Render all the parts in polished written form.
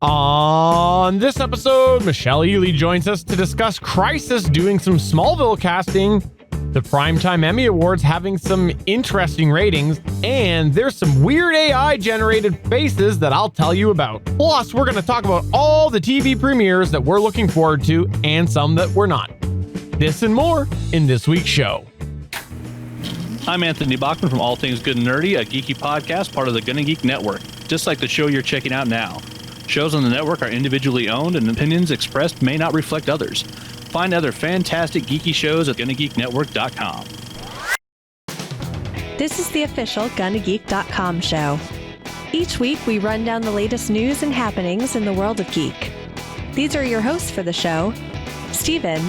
On this episode, Michelle Ely joins us to discuss Crisis doing some Smallville casting, the Primetime Emmy Awards having some interesting ratings, and there's some weird AI-generated faces that I'll tell you about. Plus, we're going to talk about all the TV premieres that we're looking forward to and some that we're not. This and more in this week's show. I'm Anthony Bachman from All Things Good and Nerdy, a geeky podcast part of the Gonna Geek Network, just like the show you're checking out now. Shows on the network are individually owned and opinions expressed may not reflect others. Find other fantastic geeky shows at GonnaGeekNetwork.com. This is the official GonnaGeek.com show. Each week we run down the latest news and happenings in the world of geek. These are your hosts for the show, Steven,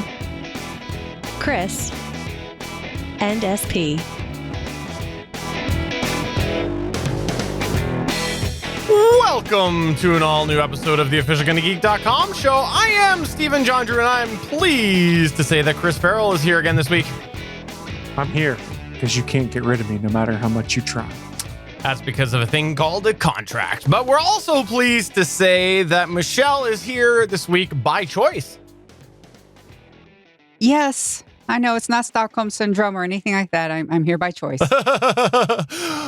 Chris, and SP. Welcome to an all-new episode of the official GonnaGeek.com show. I am Steven John Drew, and I'm pleased to say that Chris Farrell is here again this week. I'm here because you can't get rid of me no matter how much you try. That's because of a thing called a contract. But we're also pleased to say that Michelle is here this week by choice. Yes, I know it's not Stockholm Syndrome or anything like that. I'm here by choice.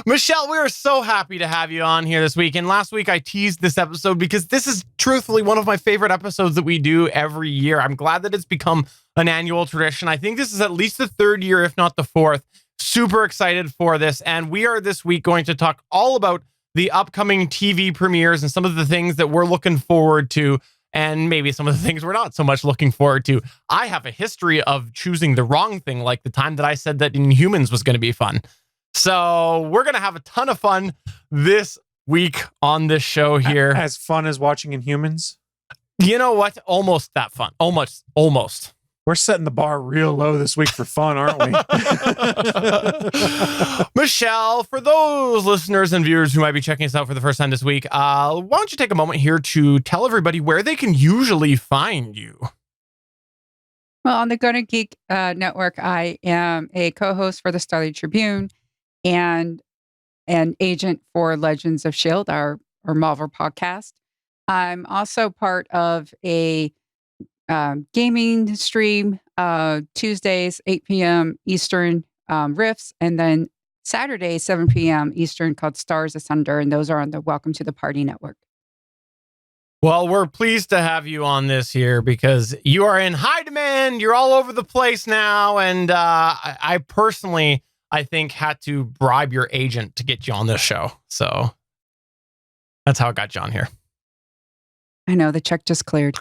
Michelle, we are so happy to have you on here this week. And last week I teased this episode because this is truthfully one of my favorite episodes that we do every year. I'm glad that it's become an annual tradition. I think this is at least the third year, if not the fourth. Super excited for this. And we are this week going to talk all about the upcoming TV premieres and some of the things that we're looking forward to, and maybe some of the things we're not so much looking forward to. I have a history of choosing the wrong thing, like the time that I said that Inhumans was going to be fun. So we're going to have a ton of fun this week on this show here. As fun as watching Inhumans? You know what? Almost that fun. Almost. We're setting the bar real low this week for fun, aren't we? Michelle, for those listeners and viewers who might be checking us out for the first time this week, why don't you take a moment here to tell everybody where they can usually find you? Well, on the Gonna Geek Network, I am a co-host for the Starling Tribune and an agent for Legends of S.H.I.E.L.D., our Marvel podcast. I'm also part of a gaming stream Tuesdays 8 p.m. Eastern Riffs, and then Saturday 7 p.m. Eastern called Stars Asunder, and those are on the Welcome to the Party Network. Well, we're pleased to have you on this here because you are in high demand. You're all over the place now, and I personally, I think, had to bribe your agent to get you on this show. So that's how it got you on here. I know, the check just cleared.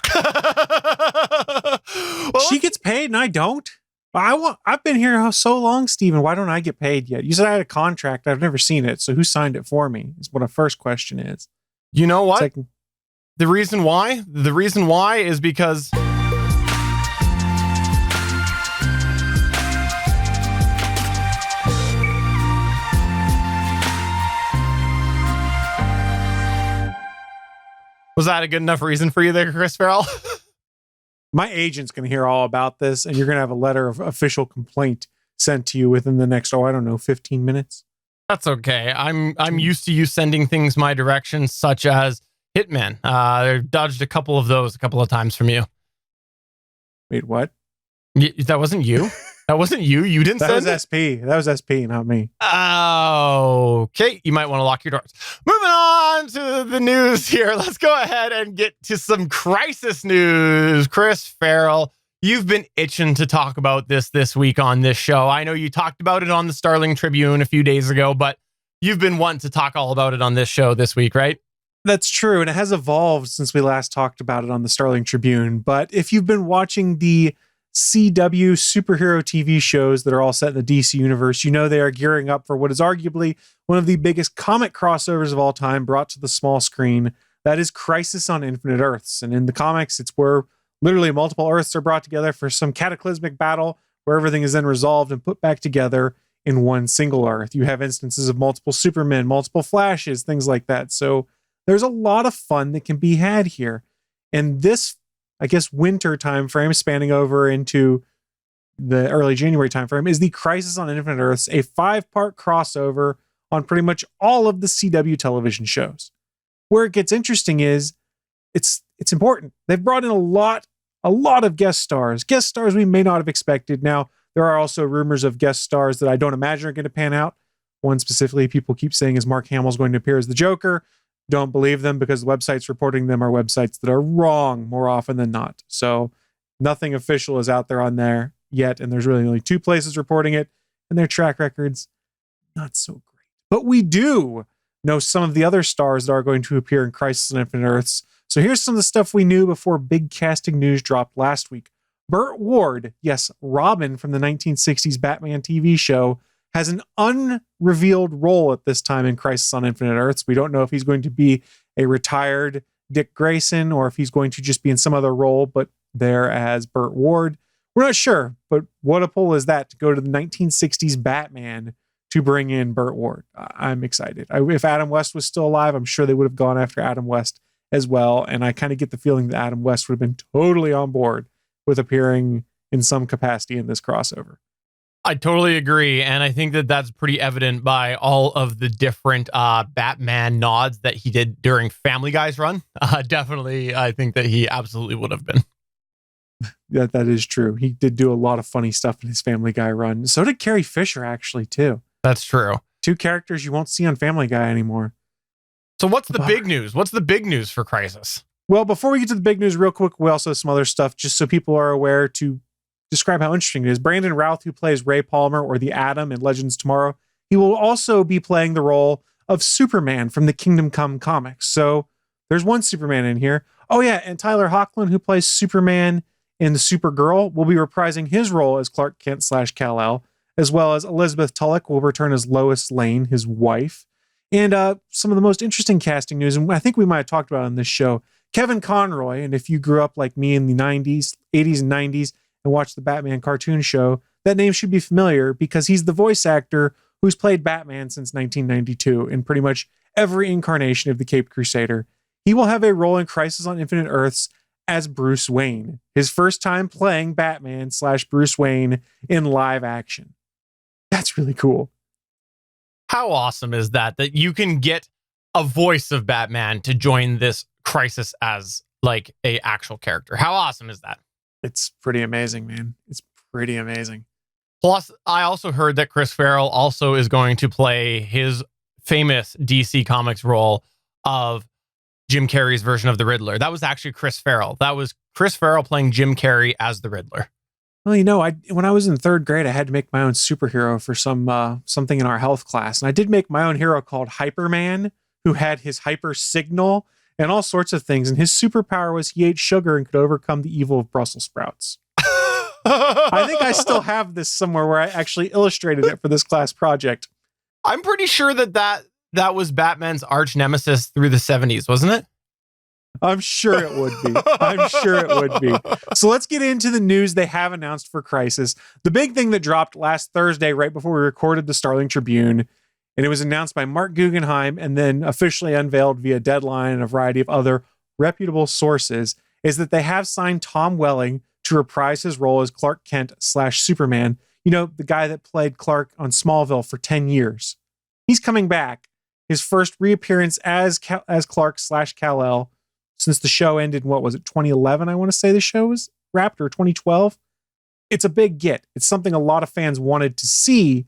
Well, she gets paid and I don't. I've been here so long, Steven. Why don't I get paid yet? You said I had a contract. I've never seen it. So who signed it for me is what a first question is. You know what? Like, the reason why is because was that a good enough reason for you there, Chris Farrell? My agent's going to hear all about this, and you're going to have a letter of official complaint sent to you within the next, 15 minutes. That's okay. I'm used to you sending things my direction, such as Hitman. I dodged a couple of those a couple of times from you. Wait, what? That wasn't you? That wasn't you? You didn't send it? That was SP, not me. Okay, you might want to lock your doors. Moving on to the news here. Let's go ahead and get to some Crisis news. Chris Farrell, you've been itching to talk about this week on this show. I know you talked about it on the Starling Tribune a few days ago, but you've been wanting to talk all about it on this show this week, right? That's true, and it has evolved since we last talked about it on the Starling Tribune. But if you've been watching the CW superhero TV shows that are all set in the DC universe, you know they are gearing up for what is arguably one of the biggest comic crossovers of all time brought to the small screen. That is Crisis on Infinite Earths. And in the comics, it's where literally multiple Earths are brought together for some cataclysmic battle where everything is then resolved and put back together in one single Earth. You have instances of multiple Supermen, multiple Flashes, things like that. So there's a lot of fun that can be had here. And this, I guess, winter time frame spanning over into the early January timeframe is the Crisis on Infinite Earths, a 5-part crossover on pretty much all of the CW television shows. Where it gets interesting is it's important. They've brought in a lot of guest stars we may not have expected. Now, there are also rumors of guest stars that I don't imagine are going to pan out. One specifically people keep saying is Mark Hamill's going to appear as the Joker. Don't believe them because the websites reporting them are websites that are wrong more often than not. So nothing official is out there on there yet, and there's really only 2 places reporting it, and their track records not so great. But we do know some of the other stars that are going to appear in Crisis on Infinite Earths. So here's some of the stuff we knew before big casting news dropped last week. Burt Ward, yes, Robin from the 1960s Batman TV show, has an unrevealed role at this time in Crisis on Infinite Earths. We don't know if he's going to be a retired Dick Grayson or if he's going to just be in some other role, but there as Burt Ward. We're not sure, but what a pull is that to go to the 1960s Batman to bring in Burt Ward. I'm excited. If Adam West was still alive, I'm sure they would have gone after Adam West as well. And I kind of get the feeling that Adam West would have been totally on board with appearing in some capacity in this crossover. I totally agree. And I think that that's pretty evident by all of the different Batman nods that he did during Family Guy's run. Definitely, I think that he absolutely would have been. That is true. He did do a lot of funny stuff in his Family Guy run. So did Carrie Fisher, actually, too. That's true. 2 characters you won't see on Family Guy anymore. So what's the big news? What's the big news for Crisis? Well, before we get to the big news, real quick, we also have some other stuff just so people are aware to describe how interesting it is. Brandon Routh, who plays Ray Palmer or the Atom in Legends Tomorrow, he will also be playing the role of Superman from the Kingdom Come comics. So there's one Superman in here. Oh yeah, and Tyler Hoechlin, who plays Superman in the Supergirl, will be reprising his role as Clark Kent / Kal-El, as well as Elizabeth Tulloch will return as Lois Lane, his wife. And some of the most interesting casting news, and I think we might have talked about it on this show, Kevin Conroy, and if you grew up like me in the 80s and 90s and watched the Batman cartoon show, that name should be familiar because he's the voice actor who's played Batman since 1992 in pretty much every incarnation of the Caped Crusader. He will have a role in Crisis on Infinite Earths as Bruce Wayne, his first time playing Batman / Bruce Wayne in live action. That's really cool. How awesome is that you can get a voice of Batman to join this Crisis as like a actual character? How awesome is that? It's pretty amazing, man. It's pretty amazing. Plus, I also heard that Chris Farrell also is going to play his famous DC Comics role of Jim Carrey's version of the Riddler. That was actually Chris Farrell. That was Chris Farrell playing Jim Carrey as the Riddler. Well, you know, when I was in 3rd grade, I had to make my own superhero for something in our health class. And I did make my own hero called Hyperman, who had his hyper signal and all sorts of things. And his superpower was he ate sugar and could overcome the evil of Brussels sprouts. I think I still have this somewhere where I actually illustrated it for this class project. I'm pretty sure that was Batman's arch nemesis through the 70s, wasn't it? I'm sure it would be. I'm sure it would be. So let's get into the news they have announced for Crisis. The big thing that dropped last Thursday, right before we recorded the Starling Tribune, and it was announced by Mark Guggenheim and then officially unveiled via Deadline and a variety of other reputable sources, is that they have signed Tom Welling to reprise his role as Clark Kent / Superman. You know, the guy that played Clark on Smallville for 10 years. He's coming back. His first reappearance as Clark / Kal-El since the show ended in, 2011? I want to say the show was wrapped, or 2012. It's a big get. It's something a lot of fans wanted to see,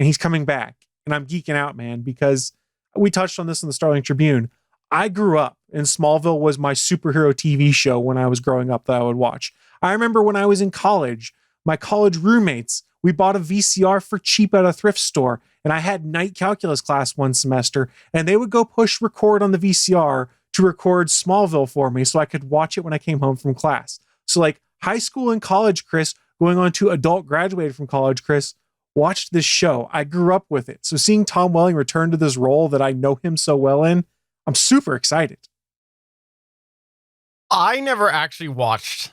and he's coming back. And I'm geeking out, man, because we touched on this in the Starling Tribune. I grew up, and Smallville was my superhero TV show when I was growing up that I would watch. I remember when I was in college, my college roommates, we bought a VCR for cheap at a thrift store, and I had night calculus class one semester, and they would go push record on the VCR to record Smallville for me so I could watch it when I came home from class. So like high school and college Chris, going on to adult graduated from college Chris, watched this show. I grew up with it. So seeing Tom Welling return to this role that I know him so well in, I'm super excited. I never actually watched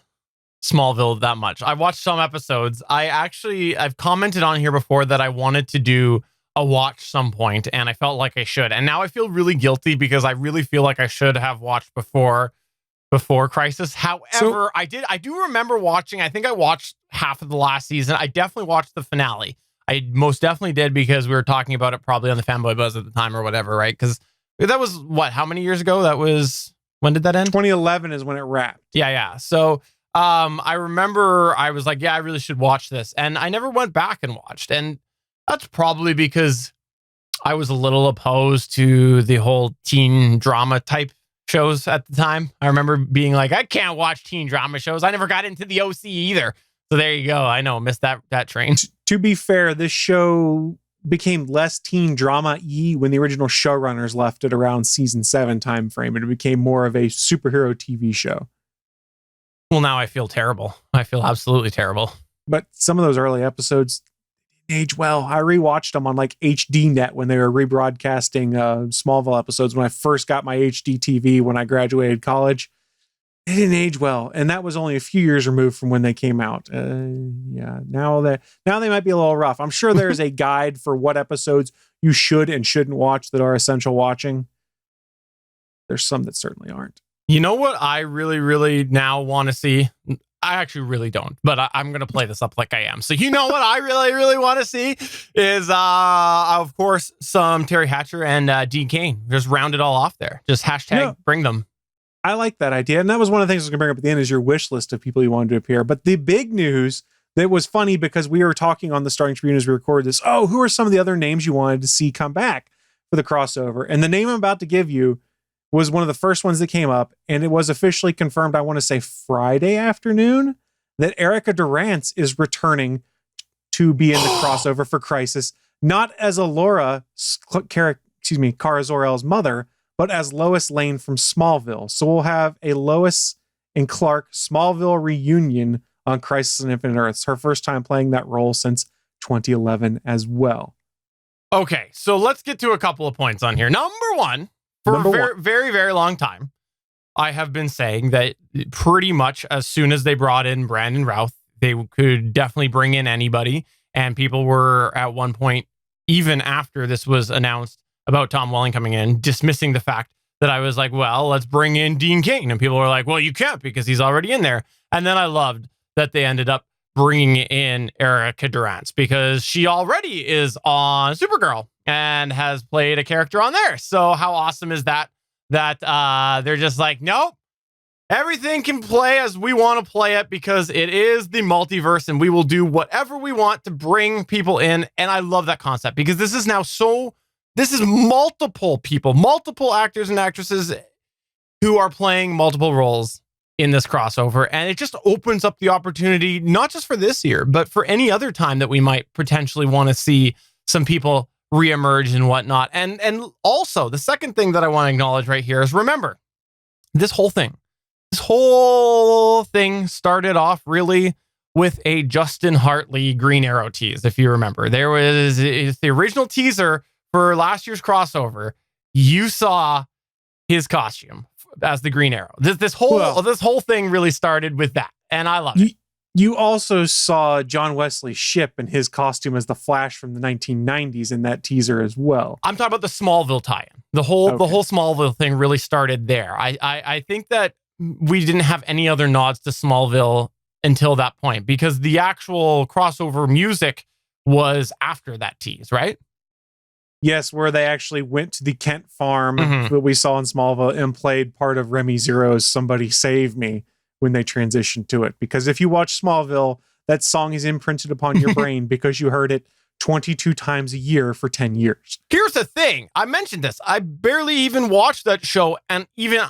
Smallville that much. I watched some episodes. I've commented on here before that I wanted to do a watch some point, and I felt like I should. And now I feel really guilty because I really feel like I should have watched before Crisis. However, I do remember watching, I think I watched half of the last season. I definitely watched the finale. I most definitely did because we were talking about it probably on the Fanboy Buzz at the time or whatever, right? Because that was how many years ago? That was When did that end? 2011 is when it wrapped. Yeah. So I remember I was like, yeah, I really should watch this. And I never went back and watched. And that's probably because I was a little opposed to the whole teen drama type shows at the time. I remember being like, I can't watch teen drama shows. I never got into the OC either. So there you go. I know, missed that train. To be fair, this show became less teen drama-y when the original showrunners left at around season 7 time frame, and it became more of a superhero TV show. Well, now I feel terrible. I feel absolutely terrible. But some of those early episodes didn't age well. I rewatched them on like HD Net when they were rebroadcasting Smallville episodes when I first got my HD TV when I graduated college. They didn't age well, and that was only a few years removed from when they came out. Now they might be a little rough. I'm sure there's a guide for what episodes you should and shouldn't watch that are essential watching. There's some that certainly aren't. You know what I really, really now want to see? I actually really don't, but I'm going to play this up like I am. So you know what I really, really want to see is, of course, some Terry Hatcher and Dean Cain. Just round it all off there. Just hashtag bring them. I like that idea. And that was one of the things I was going to bring up at the end is your wish list of people you wanted to appear. But the big news that was funny because we were talking on the Starling Tribune as we recorded this. Oh, who are some of the other names you wanted to see come back for the crossover? And the name I'm about to give you was one of the first ones that came up. And it was officially confirmed, I want to say Friday afternoon, that Erica Durance is returning to be in the crossover for Crisis. Not as a Kara Zor-El's mother, but as Lois Lane from Smallville. So we'll have a Lois and Clark Smallville reunion on Crisis on Infinite Earths. Her first time playing that role since 2011 as well. Okay, so let's get to a couple of points on here. Number one, for a very, very, very long time, I have been saying that pretty much as soon as they brought in Brandon Routh, they could definitely bring in anybody. And people were at one point, even after this was announced, about Tom Welling coming in, dismissing the fact that I was like, well, let's bring in Dean Cain. And people were like, well, you can't because he's already in there. And then I loved that they ended up bringing in Erica Durance because she already is on Supergirl and has played a character on there. So how awesome is that? That they're just like, nope, everything can play as we want to play it because it is the multiverse and we will do whatever we want to bring people in. And I love that concept because this is now this is multiple people, multiple actors and actresses who are playing multiple roles in this crossover. And it just opens up the opportunity, not just for this year, but for any other time that we might potentially want to see some people reemerge and whatnot. And also the second thing that I want to acknowledge right here is remember, this whole thing started off really with a Justin Hartley Green Arrow tease. If you remember, there was the original teaser for last year's crossover. You saw his costume as the Green Arrow. This whole thing really started with that, and I love it. You also saw John Wesley Shipp in his costume as the Flash from the 1990s in that teaser as well. I'm talking about the Smallville tie-in. The whole Smallville thing really started there. I think that we didn't have any other nods to Smallville until that point because the actual crossover music was after that tease, right? Yes, where they actually went to the Kent farm that we saw in Smallville and played part of Remy Zero's Somebody Save Me when they transitioned to it. Because if you watch Smallville, that song is imprinted upon your brain because you heard it 22 times a year for 10 years. Here's the thing. I mentioned this. I barely even watched that show. And even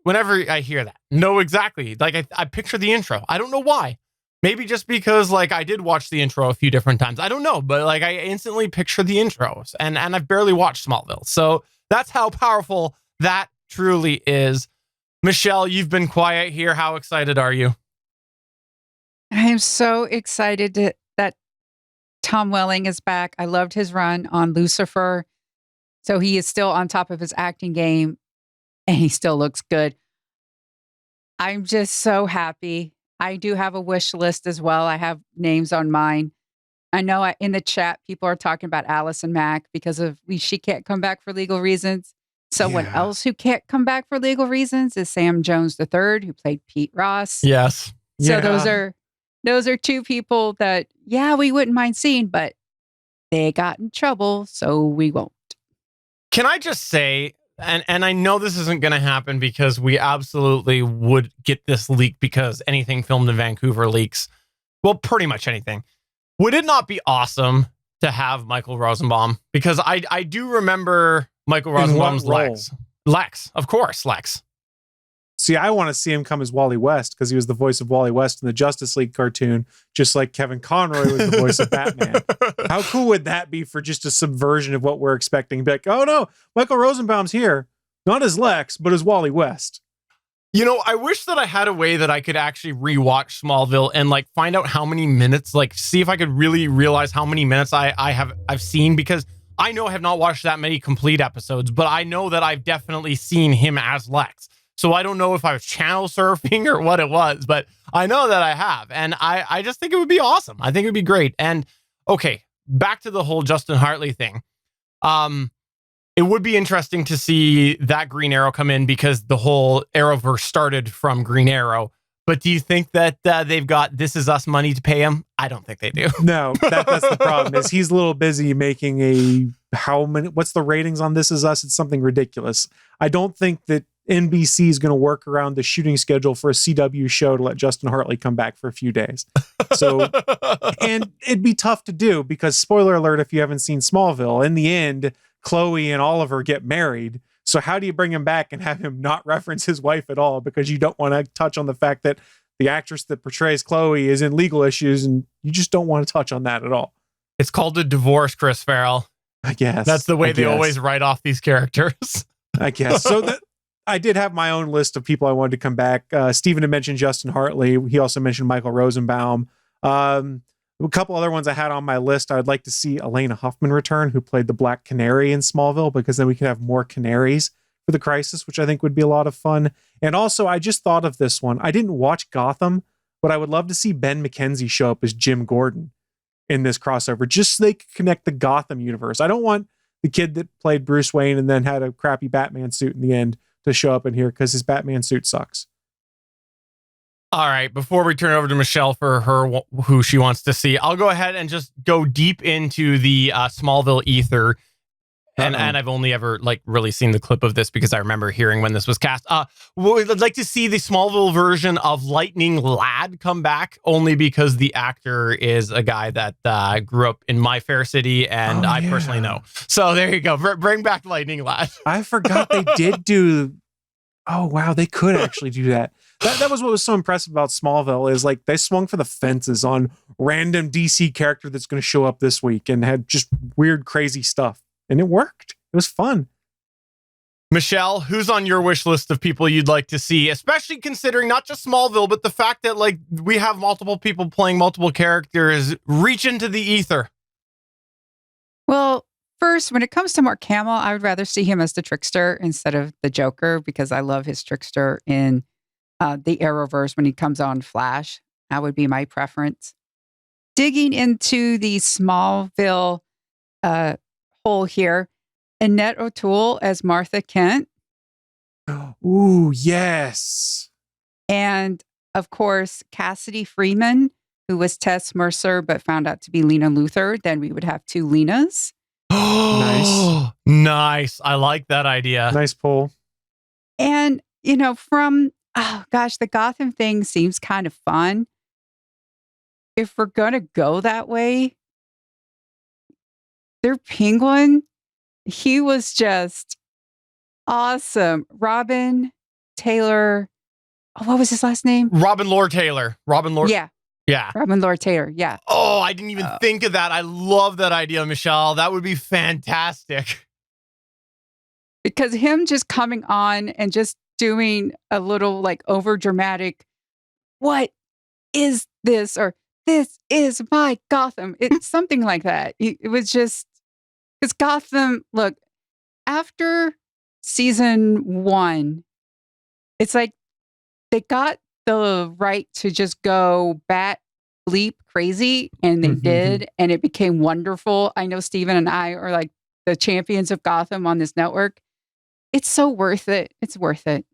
whenever I hear that, know exactly. Like I picture the intro. I don't know why. Maybe just because like I did watch the intro a few different times. I don't know, but like I instantly picture the intros and I've barely watched Smallville. So that's how powerful that truly is. Michelle, you've been quiet here. How excited are you? I am so excited that Tom Welling is back. I loved his run on Lucifer. So he is still on top of his acting game and he still looks good. I'm just so happy. I do have a wish list as well. I have names on mine. I know in the chat, people are talking about Allison Mack because she can't come back for legal reasons. Someone else who can't come back for legal reasons is Sam Jones III, who played Pete Ross. Yes. So those are two people that, we wouldn't mind seeing, but they got in trouble, so we won't. Can I just say and I know this isn't going to happen because we absolutely would get this leak because anything filmed in Vancouver leaks. Well, pretty much anything. Would it not be awesome to have Michael Rosenbaum? Because I do remember Michael Rosenbaum's Lex. Lex, of course, Lex. See, I want to see him come as Wally West because he was the voice of Wally West in the Justice League cartoon, just like Kevin Conroy was the voice of Batman. How cool would that be for just a subversion of what we're expecting? Be like, oh no, Michael Rosenbaum's here, not as Lex, but as Wally West. You know, I wish that I had a way that I could actually rewatch Smallville and like find out how many minutes, like see if I could really realize how many minutes I've seen, because I know I have not watched that many complete episodes, but I know that I've definitely seen him as Lex. So I don't know if I was channel surfing or what it was, but I know that I have. And I just think it would be awesome. I think it would be great. And okay, back to the whole Justin Hartley thing. It would be interesting to see that Green Arrow come in because the whole Arrowverse started from Green Arrow. But do you think that they've got This Is Us money to pay him? I don't think they do. No, that's the problem. Is he's a little busy making what's the ratings on This Is Us? It's something ridiculous. I don't think that NBC is going to work around the shooting schedule for a CW show to let Justin Hartley come back for a few days. So, and it'd be tough to do because, spoiler alert, if you haven't seen Smallville, in the end, Chloe and Oliver get married. So how do you bring him back and have him not reference his wife at all? Because you don't want to touch on the fact that the actress that portrays Chloe is in legal issues, and you just don't want to touch on that at all. It's called a divorce, Chris Farrell. I guess. That's the way they always write off these characters. I guess. So I did have my own list of people I wanted to come back. Steven had mentioned Justin Hartley. He also mentioned Michael Rosenbaum. A couple other ones I had on my list. I'd like to see Elena Huffman return, who played the Black Canary in Smallville, because then we could have more canaries for the Crisis, which I think would be a lot of fun. And also, I just thought of this one. I didn't watch Gotham, but I would love to see Ben McKenzie show up as Jim Gordon in this crossover, just so they could connect the Gotham universe. I don't want the kid that played Bruce Wayne and then had a crappy Batman suit in the end to show up in here because his Batman suit sucks. All right, before we turn it over to Michelle for her who she wants to see, I'll go ahead and just go deep into the Smallville ether. And I've only ever really seen the clip of this because I remember hearing when this was cast. We'd like to see the Smallville version of Lightning Lad come back, only because the actor is a guy that grew up in my fair city and I personally know. So there you go. Bring back Lightning Lad. I forgot they did do. Oh wow, they could actually do that. That was what was so impressive about Smallville, is they swung for the fences on random DC character that's going to show up this week and had just weird, crazy stuff. And it worked. It was fun. Michelle, who's on your wish list of people you'd like to see, especially considering not just Smallville, but the fact that we have multiple people playing multiple characters? Reach into the ether. Well, first, when it comes to Mark Hamill, I would rather see him as the Trickster instead of the Joker, because I love his Trickster in the Arrowverse when he comes on Flash. That would be my preference. Digging into the Smallville hole here, Annette O'Toole as Martha Kent. Ooh, yes. And of course, Cassidy Freeman, who was Tess Mercer but found out to be Lena Luthor. Then we would have two Lenas. Nice. Nice. I like that idea. Nice pull. And, from, the Gotham thing seems kind of fun. If we're going to go that way, their Penguin, he was just awesome. Robin Taylor. Oh, what was his last name? Robin Lord Taylor. Yeah. Yeah. Robin Lord Taylor. Yeah. Oh, I didn't even think of that. I love that idea, Michelle. That would be fantastic. Because him just coming on and just doing a little over dramatic, what is this? Or this is my Gotham. It's something like that. It was just, because Gotham, look, after season 1, it's like they got the right to just go bat bleep crazy, and they did, and it became wonderful. I know Steven and I are the champions of Gotham on this network. It's so worth it. It's worth it.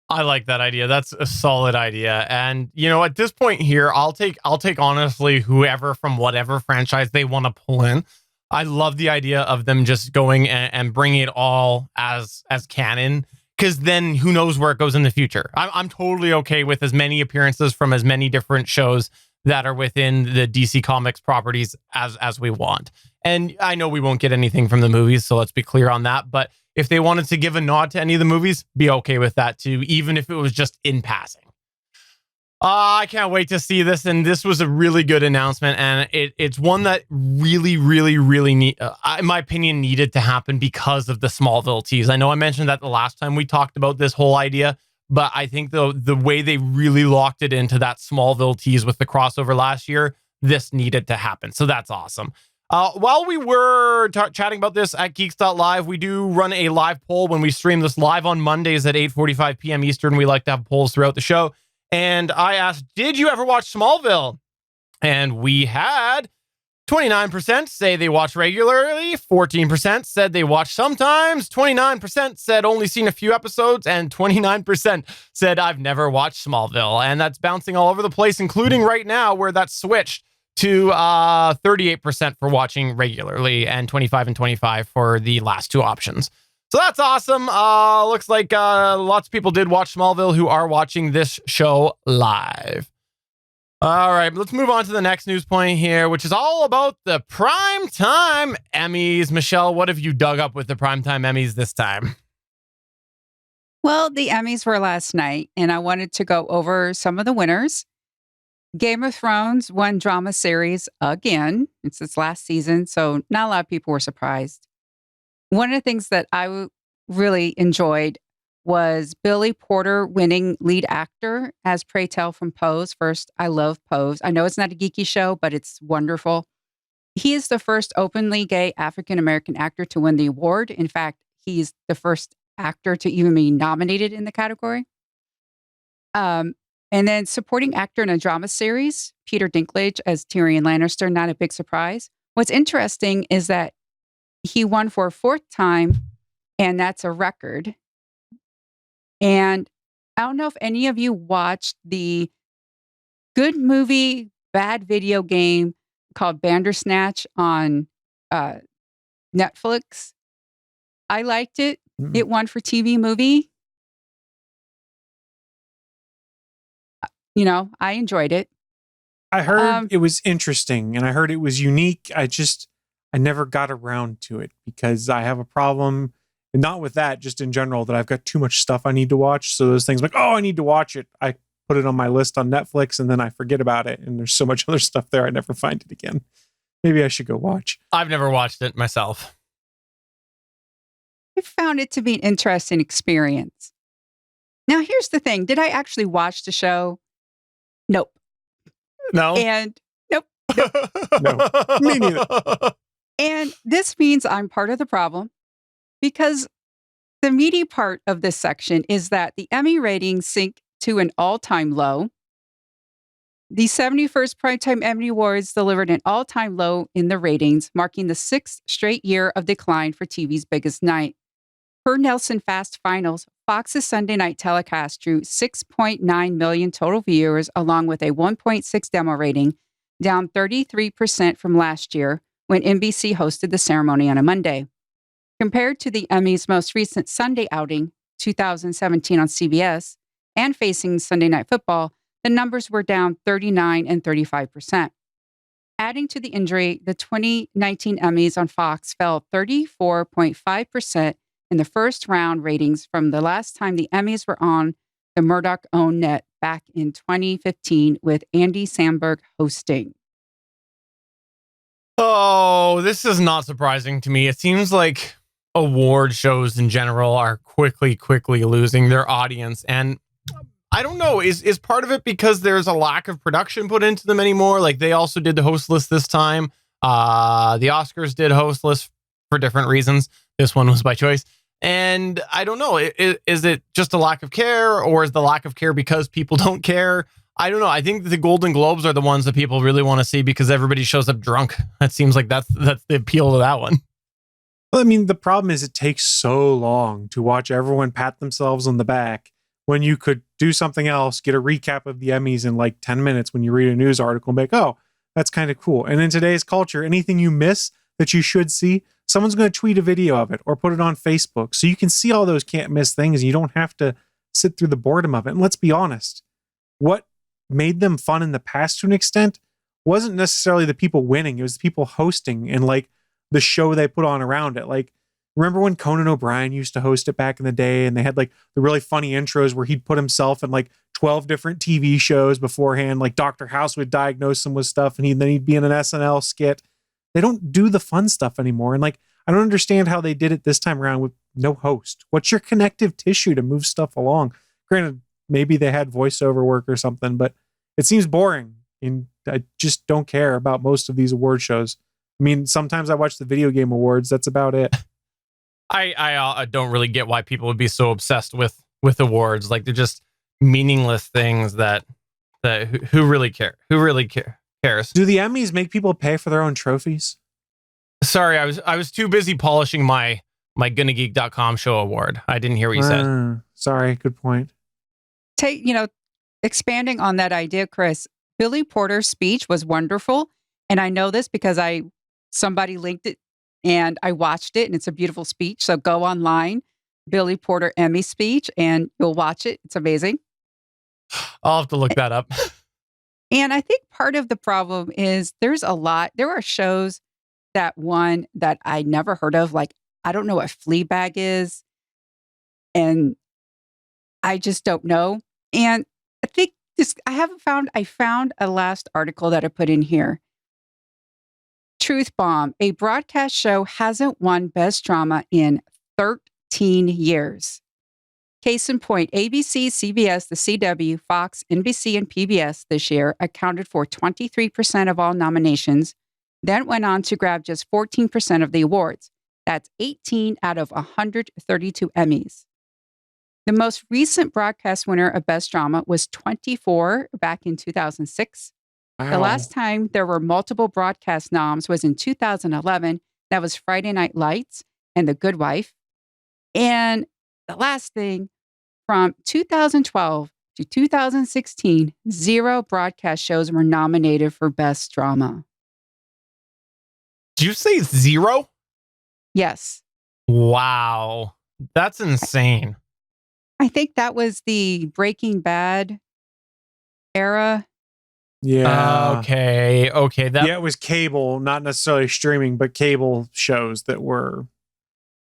I like that idea. That's a solid idea. And at this point here, I'll take honestly whoever from whatever franchise they want to pull in. I love the idea of them just going and bringing it all as canon, because then who knows where it goes in the future. I'm totally okay with as many appearances from as many different shows that are within the DC Comics properties as we want. And I know we won't get anything from the movies, so let's be clear on that. But if they wanted to give a nod to any of the movies, be okay with that too, even if it was just in passing. I can't wait to see this, and this was a really good announcement, and it's one that really, really, really in my opinion, needed to happen because of the Smallville tease. I know I mentioned that the last time we talked about this whole idea, but I think the way they really locked it into that Smallville tease with the crossover last year, this needed to happen. So that's awesome. While we were chatting about this at Geeks.live, we do run a live poll when we stream this live on Mondays at 8:45 p.m. Eastern. We like to have polls throughout the show. And I asked, did you ever watch Smallville? And we had 29% say they watch regularly, 14% said they watch sometimes, 29% said only seen a few episodes, and 29% said I've never watched Smallville. And that's bouncing all over the place, including right now where that's switched to 38% for watching regularly and 25 and 25 for the last two options. So that's awesome. Looks like lots of people did watch Smallville who are watching this show live. All right, let's move on to the next news point here, which is all about the Primetime Emmys. Michelle, what have you dug up with the Primetime Emmys this time? Well, the Emmys were last night, and I wanted to go over some of the winners. Game of Thrones won drama series again. It's its last season, so not a lot of people were surprised. One of the things that I really enjoyed was Billy Porter winning lead actor as Pray Tell from Pose. First, I love Pose. I know it's not a geeky show, but it's wonderful. He is the first openly gay African-American actor to win the award. In fact, he's the first actor to even be nominated in the category. And then supporting actor in a drama series, Peter Dinklage as Tyrion Lannister, not a big surprise. What's interesting is that he won for a fourth time, and that's a record. And I don't know if any of you watched the good movie, bad video game called Bandersnatch on Netflix. I liked it. It won for TV movie. You know, I enjoyed it. I heard it was interesting and I heard it was unique. I never got around to it because I have a problem, and not with that, just in general, that I've got too much stuff I need to watch. So those things like, oh, I need to watch it. I put it on my list on Netflix and then I forget about it. And there's so much other stuff there, I never find it again. Maybe I should go watch. I've never watched it myself. I found it to be an interesting experience. Now, here's the thing. Did I actually watch the show? Nope. No? And nope. No. Me neither. And this means I'm part of the problem, because the meaty part of this section is that the Emmy ratings sink to an all-time low. The 71st Primetime Emmy Awards delivered an all-time low in the ratings, marking the sixth straight year of decline for TV's biggest night. Per Nelson Fast Finals, Fox's Sunday night telecast drew 6.9 million total viewers, along with a 1.6 demo rating, down 33% from last year when NBC hosted the ceremony on a Monday. Compared to the Emmys' most recent Sunday outing, 2017 on CBS, and facing Sunday Night Football, the numbers were down 39 and 35%. Adding to the injury, the 2019 Emmys on Fox fell 34.5% in the first round ratings from the last time the Emmys were on the Murdoch-owned net back in 2015 with Andy Samberg hosting. Oh, this is not surprising to me. It seems like award shows in general are quickly losing their audience. And I don't know, is part of it because there's a lack of production put into them anymore? Like, they also did the host list this time. The Oscars did host list for different reasons. This one was by choice. And I don't know, is it just a lack of care, or is the lack of care because people don't care? I don't know. I think the Golden Globes are the ones that people really want to see because everybody shows up drunk. That seems like that's the appeal to that one. Well, I mean, the problem is it takes so long to watch everyone pat themselves on the back when you could do something else, get a recap of the Emmys in like 10 minutes when you read a news article and be like, oh, that's kind of cool. And in today's culture, anything you miss, that you should see, someone's going to tweet a video of it or put it on Facebook. So you can see all those can't miss things. And you don't have to sit through the boredom of it. And let's be honest, what made them fun in the past to an extent wasn't necessarily the people winning. It was the people hosting and like the show they put on around it. Like, remember when Conan O'Brien used to host it back in the day, and they had like the really funny intros where he'd put himself in like 12 different TV shows beforehand, like Dr. House would diagnose him with stuff, and then he'd be in an SNL skit. They don't do the fun stuff anymore. And like, I don't understand how they did it this time around with no host. What's your connective tissue to move stuff along? Granted, maybe they had voiceover work or something, but it seems boring. And I just don't care about most of these award shows. I mean, sometimes I watch the video game awards. That's about it. I don't really get why people would be so obsessed with awards. Like, they're just meaningless things that who really care? Who really cares? Do the Emmys make people pay for their own trophies? Sorry, I was too busy polishing my GonnaGeek.com show award. I didn't hear what you said. Sorry, good point. Expanding on that idea, Chris, Billy Porter's speech was wonderful. And I know this because somebody linked it and I watched it, and it's a beautiful speech. So go online, Billy Porter Emmy speech, and you'll watch it. It's amazing. I'll have to look that up. And I think part of the problem is there are shows that won that I never heard of. Like, I don't know what Fleabag is. And I just don't know. And I think I found a last article that I put in here. Truth Bomb, a broadcast show hasn't won Best Drama in 13 years. Case in point, ABC, CBS, the CW, Fox, NBC, and PBS this year accounted for 23% of all nominations, then went on to grab just 14% of the awards. That's 18 out of 132 Emmys. The most recent broadcast winner of Best Drama was 24 back in 2006. Wow. The last time there were multiple broadcast noms was in 2011. That was Friday Night Lights and The Good Wife. And the last thing, from 2012 to 2016, 0 broadcast shows were nominated for Best Drama. Did you say 0? Yes. Wow. That's insane. I think that was the Breaking Bad era. Yeah. Okay. Yeah, it was cable, not necessarily streaming, but cable shows that were.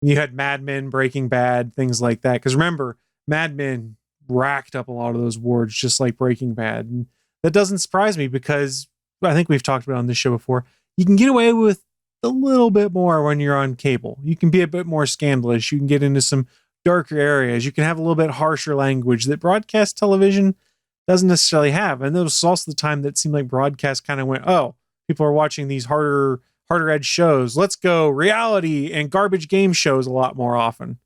You had Mad Men, Breaking Bad, things like that. Because remember, Mad Men racked up a lot of those awards, just like Breaking Bad. And that doesn't surprise me because I think we've talked about it on this show before. You can get away with a little bit more when you're on cable. You can be a bit more scandalous. You can get into some darker areas. You can have a little bit harsher language that broadcast television doesn't necessarily have. And there was also the time that seemed like broadcast kind of went, oh, people are watching these harder edge shows. Let's go reality and garbage game shows a lot more often,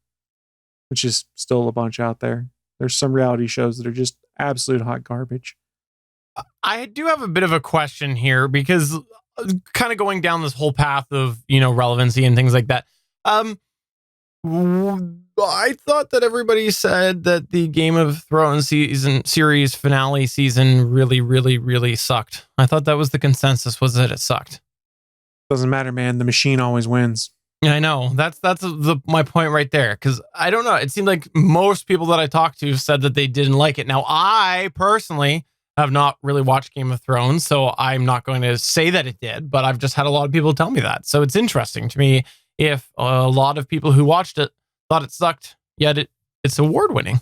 which is still a bunch out there. There's some reality shows that are just absolute hot garbage. I do have a bit of a question here because kind of going down this whole path of, relevancy and things like that. I thought that everybody said that the Game of Thrones series finale season really, really, really sucked. I thought that was the consensus, was that it sucked. Doesn't matter, man. The machine always wins. Yeah, I know. That's my point right there. Because I don't know. It seemed like most people that I talked to said that they didn't like it. Now, I personally have not really watched Game of Thrones, so I'm not going to say that it did, but I've just had a lot of people tell me that. So it's interesting to me if a lot of people who watched it thought it sucked, yet it's award winning.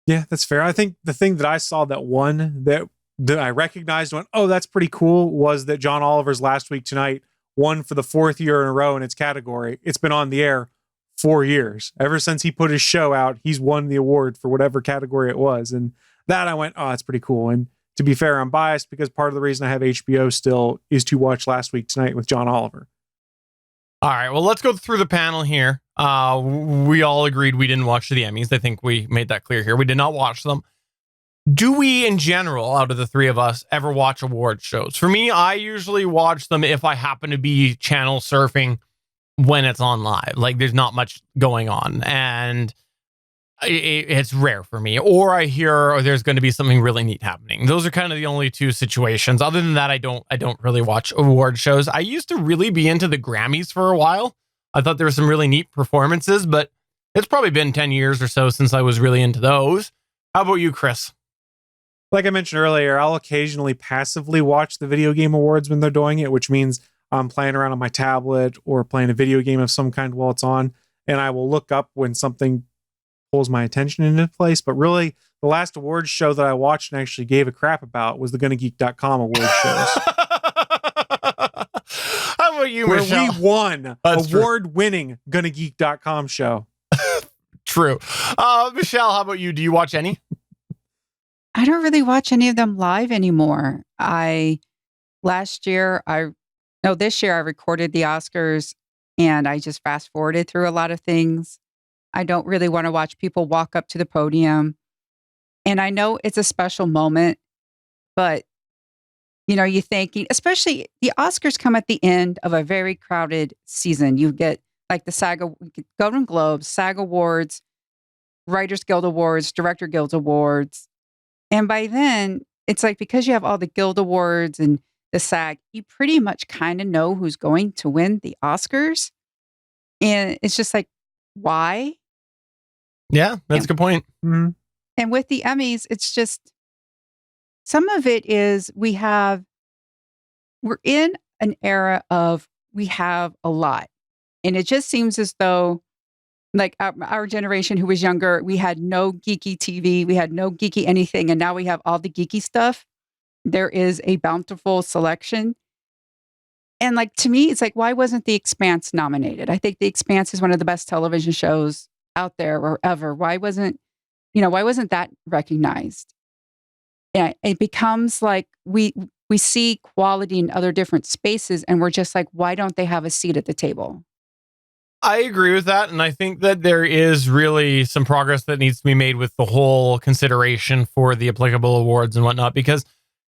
Yeah, that's fair. I think the thing that I saw that won that I recognized went, oh, that's pretty cool, was that John Oliver's Last Week Tonight won for the 4th year in a row in its category. It's been on the air 4 years. Ever since he put his show out, he's won the award for whatever category it was. And that I went, oh, that's pretty cool. And to be fair, I'm biased because part of the reason I have HBO still is to watch Last Week Tonight with John Oliver. All right, well, let's go through the panel here. We all agreed we didn't watch the Emmys. I think we made that clear here. We did not watch them. Do we, in general, out of the three of us, ever watch award shows? For me, I usually watch them if I happen to be channel surfing when it's on live. Like, there's not much going on. And it's rare for me, or I hear there's going to be something really neat happening. Those are kind of the only two situations. Other than that, I don't really watch award shows. I used to really be into the Grammys for a while. I thought there were some really neat performances, but it's probably been 10 years or so since I was really into those. How about you, Chris? Like I mentioned earlier, I'll occasionally passively watch the video game awards when they're doing it, which means I'm playing around on my tablet or playing a video game of some kind while it's on, and I will look up when something pulls my attention into place. But really, the last awards show that I watched and actually gave a crap about was the GonnaGeek.com award shows. How about you, where Michelle? we won That's award-winning GonnaGeek.com show. True. Michelle, how about you? Do you watch any? I don't really watch any of them live anymore. This year I recorded the Oscars and I just fast forwarded through a lot of things. I don't really want to watch people walk up to the podium. And I know it's a special moment, but you're thinking, especially the Oscars come at the end of a very crowded season. You get like the SAG, Golden Globes, SAG Awards, Writers Guild Awards, Director Guild Awards. And by then, it's like because you have all the Guild Awards and the SAG, you pretty much kind of know who's going to win the Oscars. And it's just like, why? Yeah, that's a good point. Mm-hmm. And with the Emmys, it's just, some of it is we're in an era of we have a lot. And it just seems as though, like our generation who was younger, we had no geeky TV, we had no geeky anything, and now we have all the geeky stuff. There is a bountiful selection. And like, to me, it's like, why wasn't The Expanse nominated? I think The Expanse is one of the best television shows out there or ever. Why wasn't that recognized? Yeah, it becomes like we see quality in other different spaces, and we're just like, why don't they have a seat at the table? I agree with that. And I think that there is really some progress that needs to be made with the whole consideration for the applicable awards and whatnot, because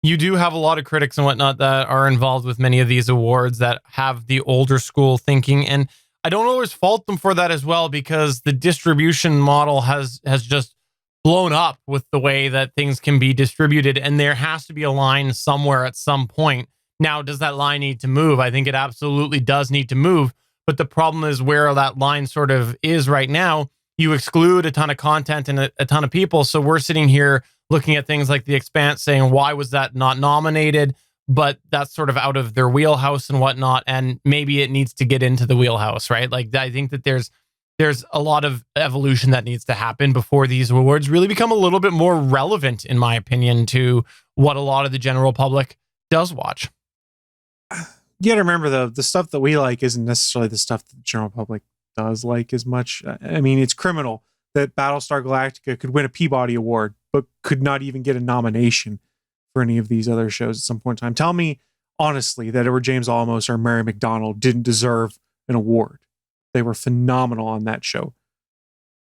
you do have a lot of critics and whatnot that are involved with many of these awards that have the older school thinking. And I don't always fault them for that as well, because the distribution model has just blown up with the way that things can be distributed. And there has to be a line somewhere at some point. Now, does that line need to move? I think it absolutely does need to move. But the problem is where that line sort of is right now. You exclude a ton of content and a ton of people. So we're sitting here looking at things like The Expanse saying, why was that not nominated? But that's sort of out of their wheelhouse and whatnot. And maybe it needs to get into the wheelhouse, right? Like, I think that there's a lot of evolution that needs to happen before these awards really become a little bit more relevant, in my opinion, to what a lot of the general public does watch. You got to remember, though, the stuff that we like isn't necessarily the stuff that the general public does like as much. I mean, it's criminal that Battlestar Galactica could win a Peabody Award, but could not even get a nomination for any of these other shows at some point in time. Tell me honestly that Edward James Olmos or Mary McDonnell didn't deserve an award. They were phenomenal on that show.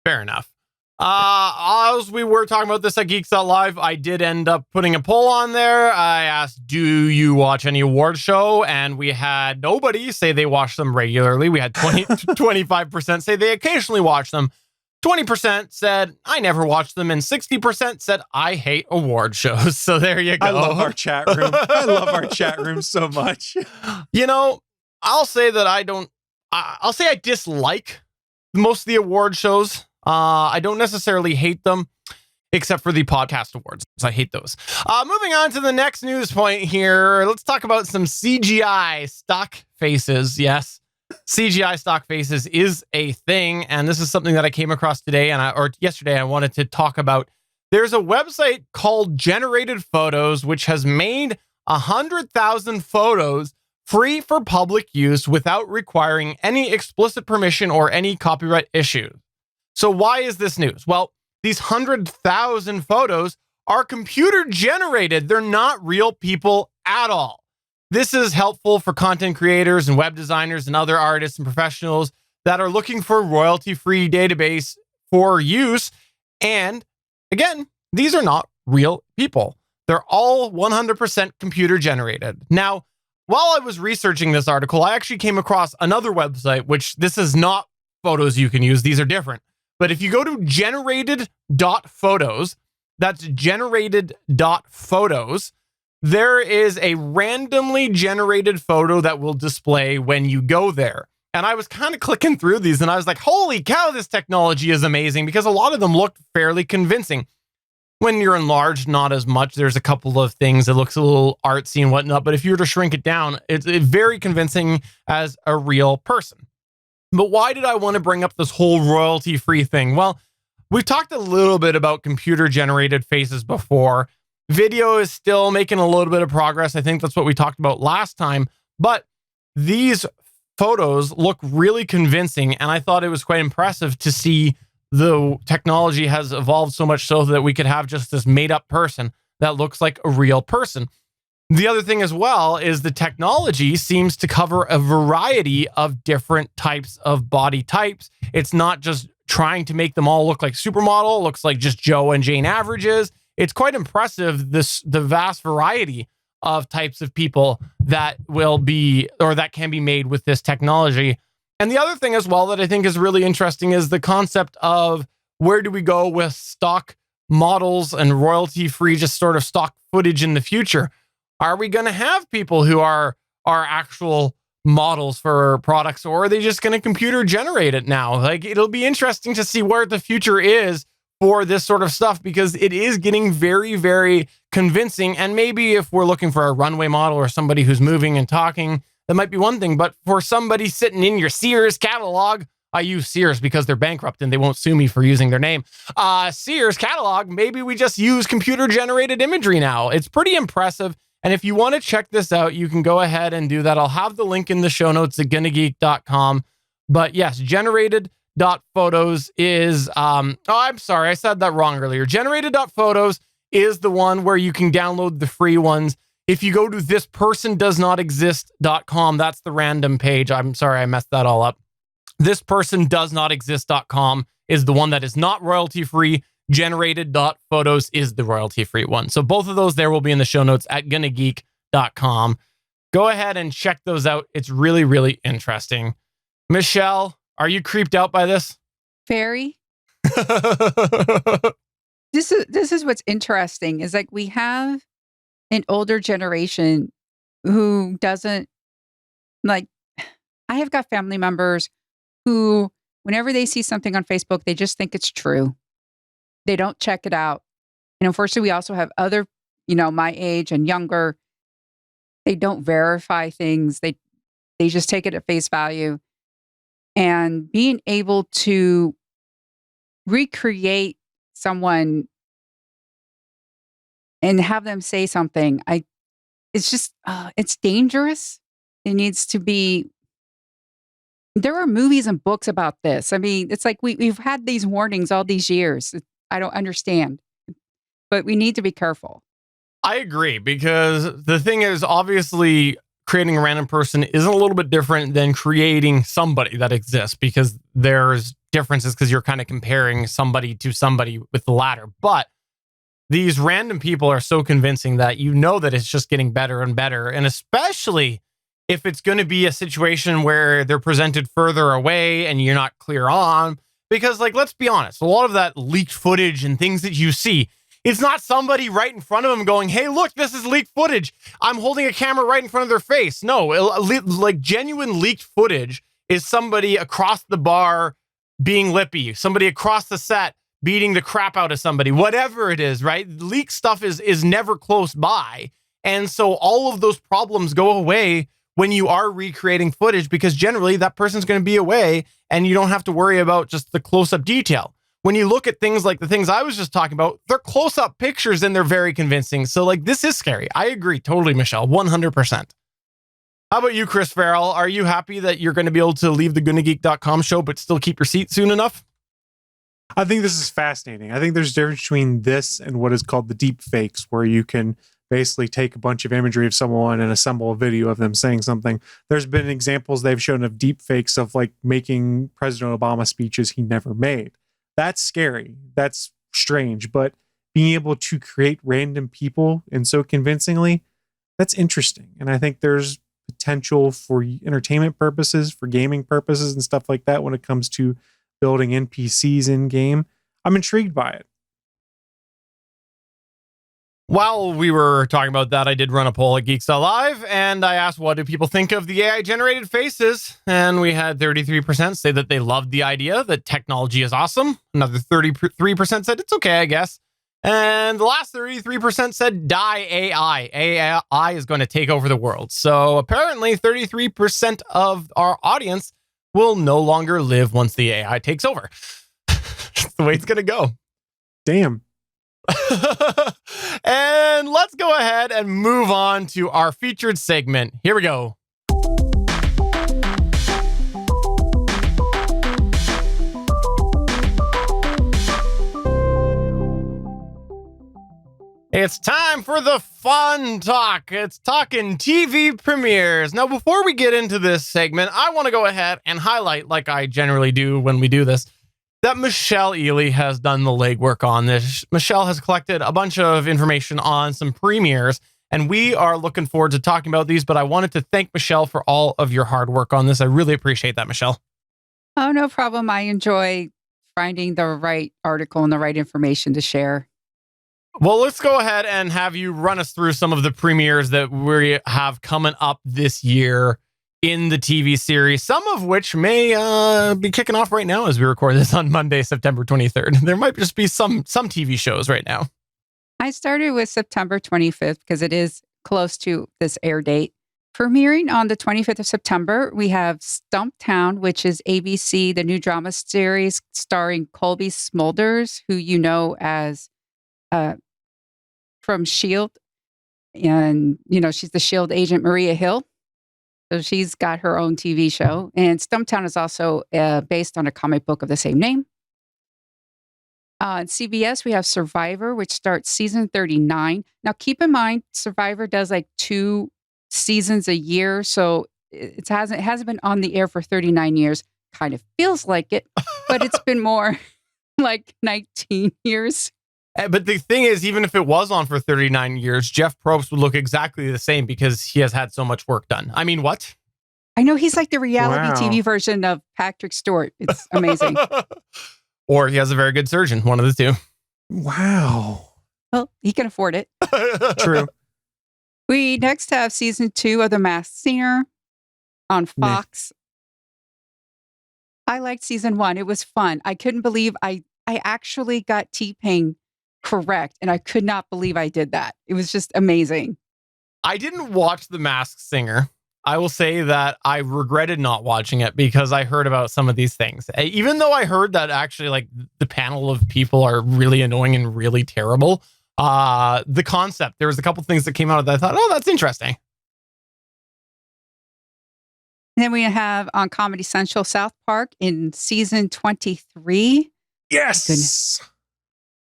Fair enough. As we were talking about this at Geeks.live, I did end up putting a poll on there. I asked, do you watch any award show? And we had nobody say they watch them regularly. We had 25% say they occasionally watch them. 20% said, I never watch them. And 60% said, I hate award shows. So there you go. I love our chat room. I love our chat room so much. I'll say that I'll say I dislike most of the award shows. I don't necessarily hate them, except for the podcast awards. I hate those. Moving on to the next news point here. Let's talk about some CGI stock faces. Yes, CGI stock faces is a thing. And this is something that I came across today or yesterday. I wanted to talk about. There's a website called Generated Photos, which has made 100,000 photos free for public use without requiring any explicit permission or any copyright issue. So why is this news? Well, these 100,000 photos are computer generated. They're not real people at all. This is helpful for content creators and web designers and other artists and professionals that are looking for royalty-free database for use. And again, these are not real people. They're all 100% computer generated. Now, while I was researching this article, I actually came across another website, which this is not photos you can use. These are different. But if you go to generated.photos, that's generated.photos, there is a randomly generated photo that will display when you go there. And I was kind of clicking through these and I was like, holy cow, this technology is amazing, because a lot of them looked fairly convincing. When you're enlarged, not as much. There's a couple of things that looks a little artsy and whatnot, but if you were to shrink it down, it's very convincing as a real person. But why did I want to bring up this whole royalty-free thing? Well, we've talked a little bit about computer-generated faces before. Video is still making a little bit of progress. I think that's what we talked about last time. But these photos look really convincing, and I thought it was quite impressive to see the technology has evolved so much so that we could have just this made-up person that looks like a real person. The other thing as well is the technology seems to cover a variety of different types of body types. It's not just trying to make them all look like supermodel, looks like just Joe and Jane averages. It's quite impressive, the vast variety of types of people that will be, or that can be made with this technology. And the other thing as well that I think is really interesting is the concept of where do we go with stock models and royalty-free, just sort of stock footage in the future? Are we going to have people who are actual models for products, or are they just going to computer generate it now? Like, it'll be interesting to see where the future is for this sort of stuff, because it is getting very, very convincing. And maybe if we're looking for a runway model or somebody who's moving and talking, that might be one thing. But for somebody sitting in your Sears catalog, I use Sears because they're bankrupt and they won't sue me for using their name. Sears catalog, maybe we just use computer generated imagery now. It's pretty impressive. And if you want to check this out, you can go ahead and do that. I'll have the link in the show notes at gonnageek.com. But yes, generated.photos is, I'm sorry, I said that wrong earlier. Generated.photos is the one where you can download the free ones. If you go to thispersondoesnotexist.com, that's the random page. I'm sorry, I messed that all up. Thispersondoesnotexist.com is the one that is not royalty free. Generated.photos is the royalty free one. So both of those there will be in the show notes at gonnageek.com. Go ahead and check those out. It's really, really interesting. Michelle, are you creeped out by this? Very. This is what's interesting is like we have an older generation who doesn't like. I have got family members who, whenever they see something on Facebook, they just think it's true. They don't check it out. And unfortunately, we also have other, my age and younger. They don't verify things. They just take it at face value. And being able to recreate someone and have them say something, it's just, it's dangerous. It needs to be. There are movies and books about this. I mean, it's like we've had these warnings all these years. I don't understand, but we need to be careful. I agree, because the thing is, obviously, creating a random person isn't a little bit different than creating somebody that exists, because there's differences because you're kind of comparing somebody to somebody with the latter. But these random people are so convincing that you know that it's just getting better and better. And especially if it's going to be a situation where they're presented further away and you're not clear on, because, like, let's be honest, a lot of that leaked footage and things that you see, it's not somebody right in front of them going, hey, look, this is leaked footage. I'm holding a camera right in front of their face. No, like genuine leaked footage is somebody across the bar being lippy, somebody across the set beating the crap out of somebody, whatever it is, right? Leaked stuff is never close by. And so all of those problems go away when you are recreating footage, because generally that person's going to be away and you don't have to worry about just the close-up detail. When you look at things like the things I was just talking about, they're close-up pictures and they're very convincing. So, like, this is scary. I agree totally, Michelle, 100%. How about you, Chris Farrell? Are you happy that you're going to be able to leave the gonnageek.com show but still keep your seat soon enough? I think this is fascinating. I think there's a difference between this and what is called the deep fakes, where you can basically take a bunch of imagery of someone and assemble a video of them saying something. There's been examples they've shown of deep fakes of, like, making President Obama speeches he never made. That's scary. That's strange. But being able to create random people and so convincingly, that's interesting. And I think there's potential for entertainment purposes, for gaming purposes and stuff like that when it comes to building NPCs in game. I'm intrigued by it. While we were talking about that, I did run a poll at Geeks Live, and I asked, what do people think of the AI-generated faces? And we had 33% say that they loved the idea, that technology is awesome. Another 33% said it's okay, I guess. And the last 33% said die AI. AI is going to take over the world. So apparently 33% of our audience will no longer live once the AI takes over. That's the way it's going to go. Damn. And let's go ahead and move on to our featured segment. Here we go. It's time for the fun talk. It's talking TV premieres. Now, before we get into this segment, I want to go ahead and highlight, like I generally do when we do this, that Michelle Ely has done the legwork on this. Michelle has collected a bunch of information on some premieres, and we are looking forward to talking about these, but I wanted to thank Michelle for all of your hard work on this. I really appreciate that, Michelle. Oh, no problem. I enjoy finding the right article and the right information to share. Well, let's go ahead and have you run us through some of the premieres that we have coming up this year in the TV series, some of which may be kicking off right now as we record this on Monday, September 23rd. There might just be some TV shows right now. I started with September 25th because it is close to this air date. Premiering on the 25th of September, we have Stumptown, which is ABC, the new drama series starring Colby Smulders, who you know as from S.H.I.E.L.D. And, you know, she's the S.H.I.E.L.D. agent Maria Hill. So she's got her own TV show. And Stumptown is also based on a comic book of the same name. On CBS, we have Survivor, which starts season 39. Now, keep in mind, Survivor does like 2 seasons a year. So it hasn't been on the air for 39 years. Kind of feels like it, but it's been more like 19 years. But the thing is, even if it was on for 39 years, Jeff Probst would look exactly the same because he has had so much work done. I mean, what? I know he's like the reality Wow. TV version of Patrick Stewart. It's amazing. Or he has a very good surgeon, one of the two. Wow. Well, he can afford it. True. We next have season 2 of The Masked Singer on Fox. I liked season 1. It was fun. I couldn't believe I actually got T-Pain correct, and I could not believe I did that. It was just amazing. I didn't watch The Masked Singer. I will say that I regretted not watching it because I heard about some of these things. Even though I heard that actually like the panel of people are really annoying and really terrible, the concept, there was a couple things that came out of that I thought, oh, that's interesting. And then we have on Comedy Central South Park in season 23. Yes. Goodness.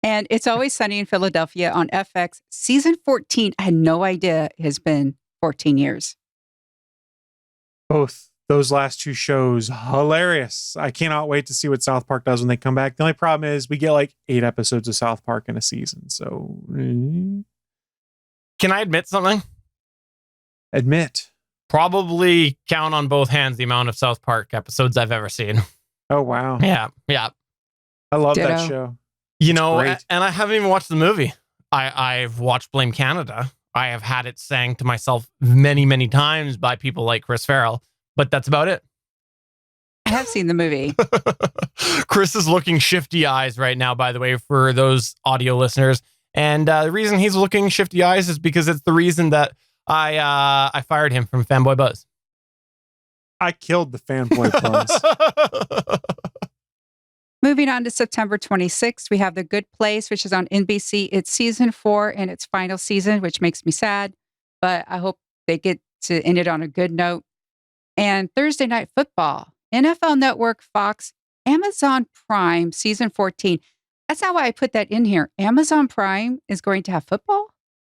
And It's Always Sunny in Philadelphia on FX. Season 14, I had no idea it has been 14 years. Both those last 2 shows, hilarious. I cannot wait to see what South Park does when they come back. The only problem is we get like 8 episodes of South Park in a season. So Can I admit something? admit. Probably count on both hands the amount of South Park episodes I've ever seen. Oh, wow. Yeah. I love that Ditto. show. You know, great. and I haven't even watched the movie. I've watched Blame Canada. I have had it sang to myself many, many times by people like Chris Farrell, but that's about it. I have seen the movie. Chris is looking shifty eyes right now, by the way, for those audio listeners. And the reason he's looking shifty eyes is because it's the reason that I fired him from Fanboy Buzz. I killed the fanboy buzz. Moving on to September 26th, we have The Good Place, which is on NBC. It's season 4 and its final season, which makes me sad, but I hope they get to end it on a good note. And Thursday Night Football, NFL Network, Fox, Amazon Prime, season 14. That's how I put that in here. Amazon Prime is going to have football?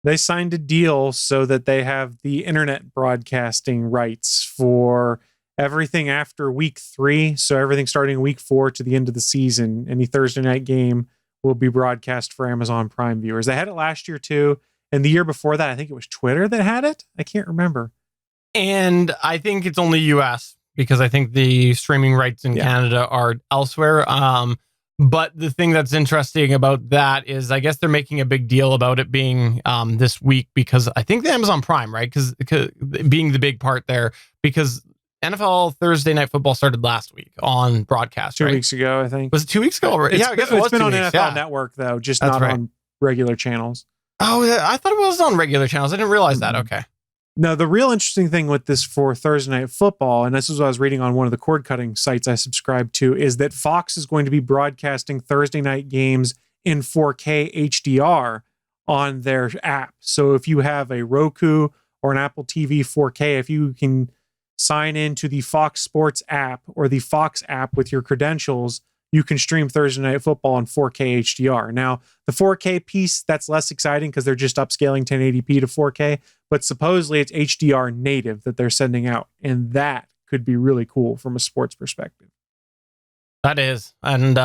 They signed a deal so that they have the internet broadcasting rights for everything after week 3. So everything starting week 4 to the end of the season. Any Thursday night game will be broadcast for Amazon Prime viewers. They had it last year too. And the year before that, I think it was Twitter that had it. I can't remember. And I think it's only US because I think the streaming rights in Canada are elsewhere. But the thing that's interesting about that is I guess they're making a big deal about it being this week because I think the Amazon Prime, right? Because being the big part there, because NFL Thursday Night Football started last week on broadcast, 2 right? weeks ago, I think. Was it 2 weeks ago? I guess it was been 2 on weeks, NFL Network, though, just That's not right. on regular channels. Oh, yeah, I thought it was on regular channels. I didn't realize that. Mhm. Okay. No, the real interesting thing with this for Thursday Night Football, and this is what I was reading on one of the cord cutting sites I subscribe to, is that Fox is going to be broadcasting Thursday night games in 4K HDR on their app. So if you have a Roku or an Apple TV 4K, if you can sign into the Fox Sports app or the Fox app with your credentials, you can stream Thursday Night Football in 4K HDR. Now, the 4K piece, that's less exciting because they're just upscaling 1080p to 4K, but supposedly it's HDR native that they're sending out, and that could be really cool from a sports perspective. That is. And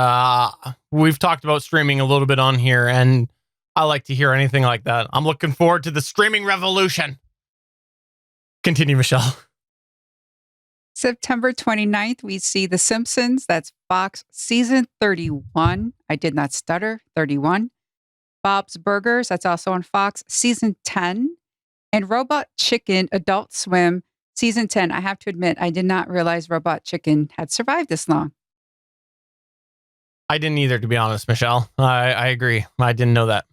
we've talked about streaming a little bit on here, and I like to hear anything like that. I'm looking forward to the streaming revolution. Continue, Michelle. September 29th, we see The Simpsons. That's Fox season 31. I did not stutter, 31. Bob's Burgers, that's also on Fox, season 10. And Robot Chicken, Adult Swim, season 10. I have to admit, I did not realize Robot Chicken had survived this long. I didn't either, to be honest, Michelle. I agree. I didn't know that.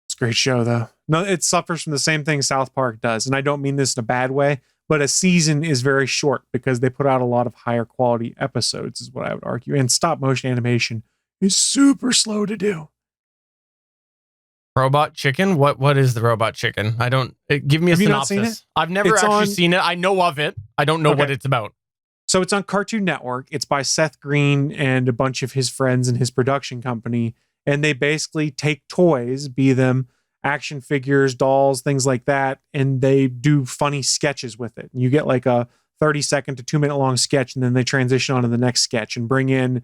It's a great show, though. No, it suffers from the same thing South Park does, and I don't mean this in a bad way, but a season is very short because they put out a lot of higher quality episodes, is what I would argue. And stop motion animation is super slow to do. Robot Chicken? What is the Robot Chicken? I don't... give me a Have you not synopsis. seen it? I've never It's actually on- seen it. I know of it. I don't know what Okay. it's about. So it's on Cartoon Network. It's by Seth Green and a bunch of his friends and his production company. And they basically take toys, be them action figures, dolls, things like that, and they do funny sketches with it. You get like a 30-second to 2-minute long sketch, and then they transition on to the next sketch and bring in...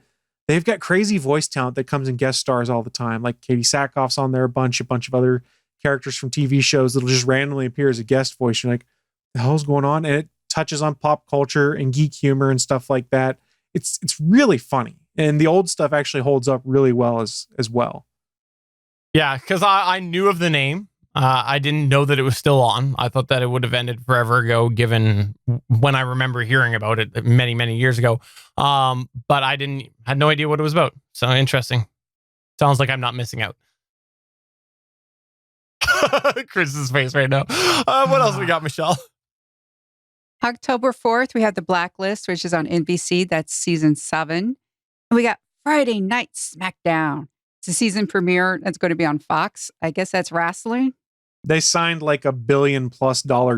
They've got crazy voice talent that comes in guest stars all the time. Like Katie Sackhoff's on there, a bunch of other characters from TV shows that'll just randomly appear as a guest voice. You're like, the hell's going on? And it touches on pop culture and geek humor and stuff like that. It's really funny. And the old stuff actually holds up really well as well. Yeah, because I knew of the name. I didn't know that it was still on. I thought that it would have ended forever ago, given when I remember hearing about it many, many years ago. But I had no idea what it was about. So interesting. Sounds like I'm not missing out. Chris's face right now. What else we got, Michelle? October 4th, we have The Blacklist, which is on NBC. That's season 7. And we got Friday Night SmackDown. It's a season premiere that's going to be on Fox. I guess that's wrestling. They signed like $1 billion+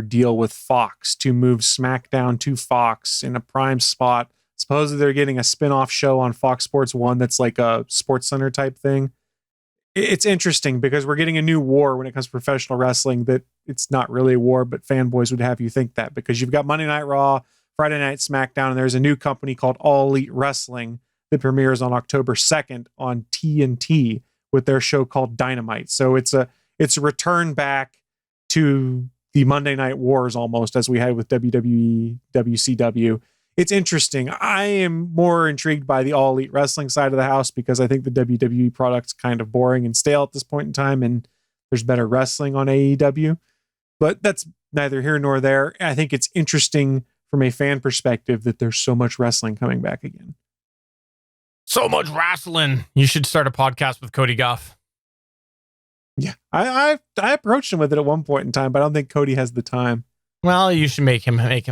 deal with Fox to move SmackDown to Fox in a prime spot. Supposedly they're getting a spin-off show on Fox Sports 1 that's like a Sports Center type thing. It's interesting because we're getting a new war when it comes to professional wrestling that it's not really a war, but fanboys would have you think that because you've got Monday Night Raw, Friday Night SmackDown, and there's a new company called All Elite Wrestling that premieres on October 2nd on TNT with their show called Dynamite. So it's a return back to the Monday Night Wars almost as we had with WWE, WCW. It's interesting. I am more intrigued by the All Elite Wrestling side of the house because I think the WWE product's kind of boring and stale at this point in time, and there's better wrestling on AEW. But that's neither here nor there. I think it's interesting from a fan perspective that there's so much wrestling coming back again. So much wrestling. You should start a podcast with Cody Goff. Yeah, I approached him with it at one point in time, but I don't think Cody has the time. Well, you should make him make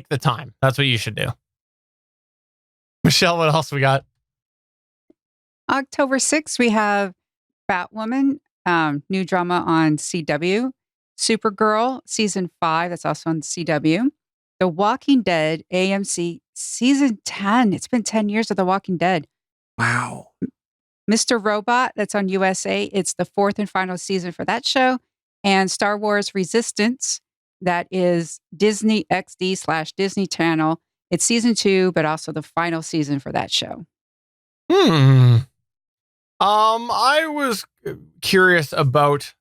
the time. That's what you should do. Michelle, what else we got? October 6th, we have Batwoman, new drama on CW. Supergirl, season 5, that's also on CW. The Walking Dead, AMC, season 10. It's been 10 years of The Walking Dead. Wow. Mr. Robot, that's on USA. It's the 4th and final season for that show. And Star Wars Resistance, that is Disney XD/Disney Channel. It's season 2, but also the final season for that show. I was curious about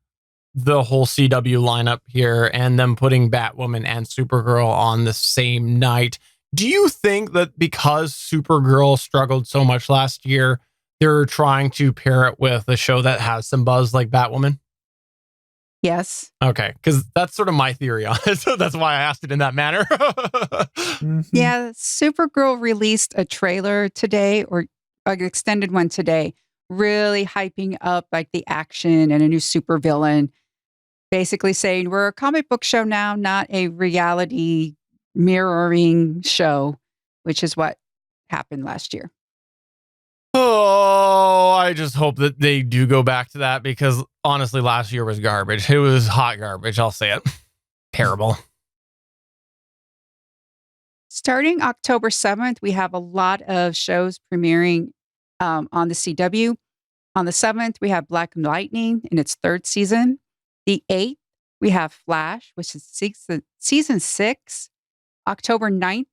the whole CW lineup here and them putting Batwoman and Supergirl on the same night. Do you think that because Supergirl struggled so much last year, they're trying to pair it with a show that has some buzz like Batwoman? Yes. Okay, because that's sort of my theory on it. So that's why I asked it in that manner. Yeah, Supergirl released a trailer today, or an extended one today, really hyping up like the action and a new supervillain. Basically saying we're a comic book show now, not a reality mirroring show, which is what happened last year. Oh, I just hope that they do go back to that because honestly, last year was garbage. It was hot garbage. I'll say it. Terrible. Starting October 7th, we have a lot of shows premiering on the CW. On the 7th, we have Black Lightning in its 3rd season. The 8th, we have Flash, which is season 6. October 9th,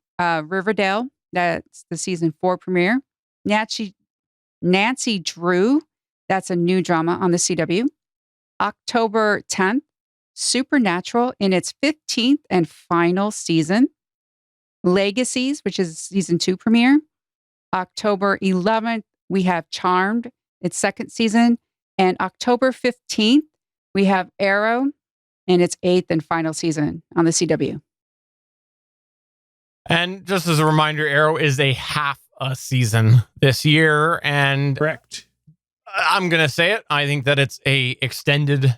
Riverdale, that's the season 4 premiere. Nancy Drew, that's a new drama on the CW. October 10th, Supernatural in its 15th and final season. Legacies, which is season 2 premiere. October 11th, we have Charmed, its 2nd season. And October 15th, we have Arrow in its 8th and final season on the CW. And just as a reminder, Arrow is a half a season this year. And Correct. I'm going to say it. I think that it's a extended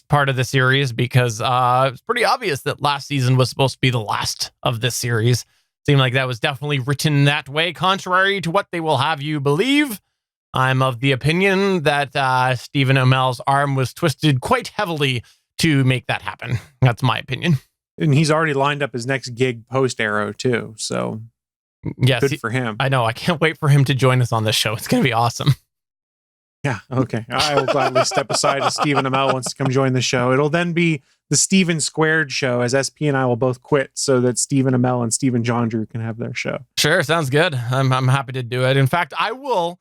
part of the series because it's pretty obvious that last season was supposed to be the last of this series. Seemed like that was definitely written that way, contrary to what they will have you believe. I'm of the opinion that Stephen Amell's arm was twisted quite heavily to make that happen. That's my opinion. And he's already lined up his next gig post Arrow too. So yes, good for him. I know. I can't wait for him to join us on this show. It's going to be awesome. Yeah. Okay. I will gladly step aside if Stephen Amell wants to come join the show. It'll then be the Stephen Squared show as SP and I will both quit so that Stephen Amell and Stephen John Drew can have their show. Sure. Sounds good. I'm happy to do it. In fact, I will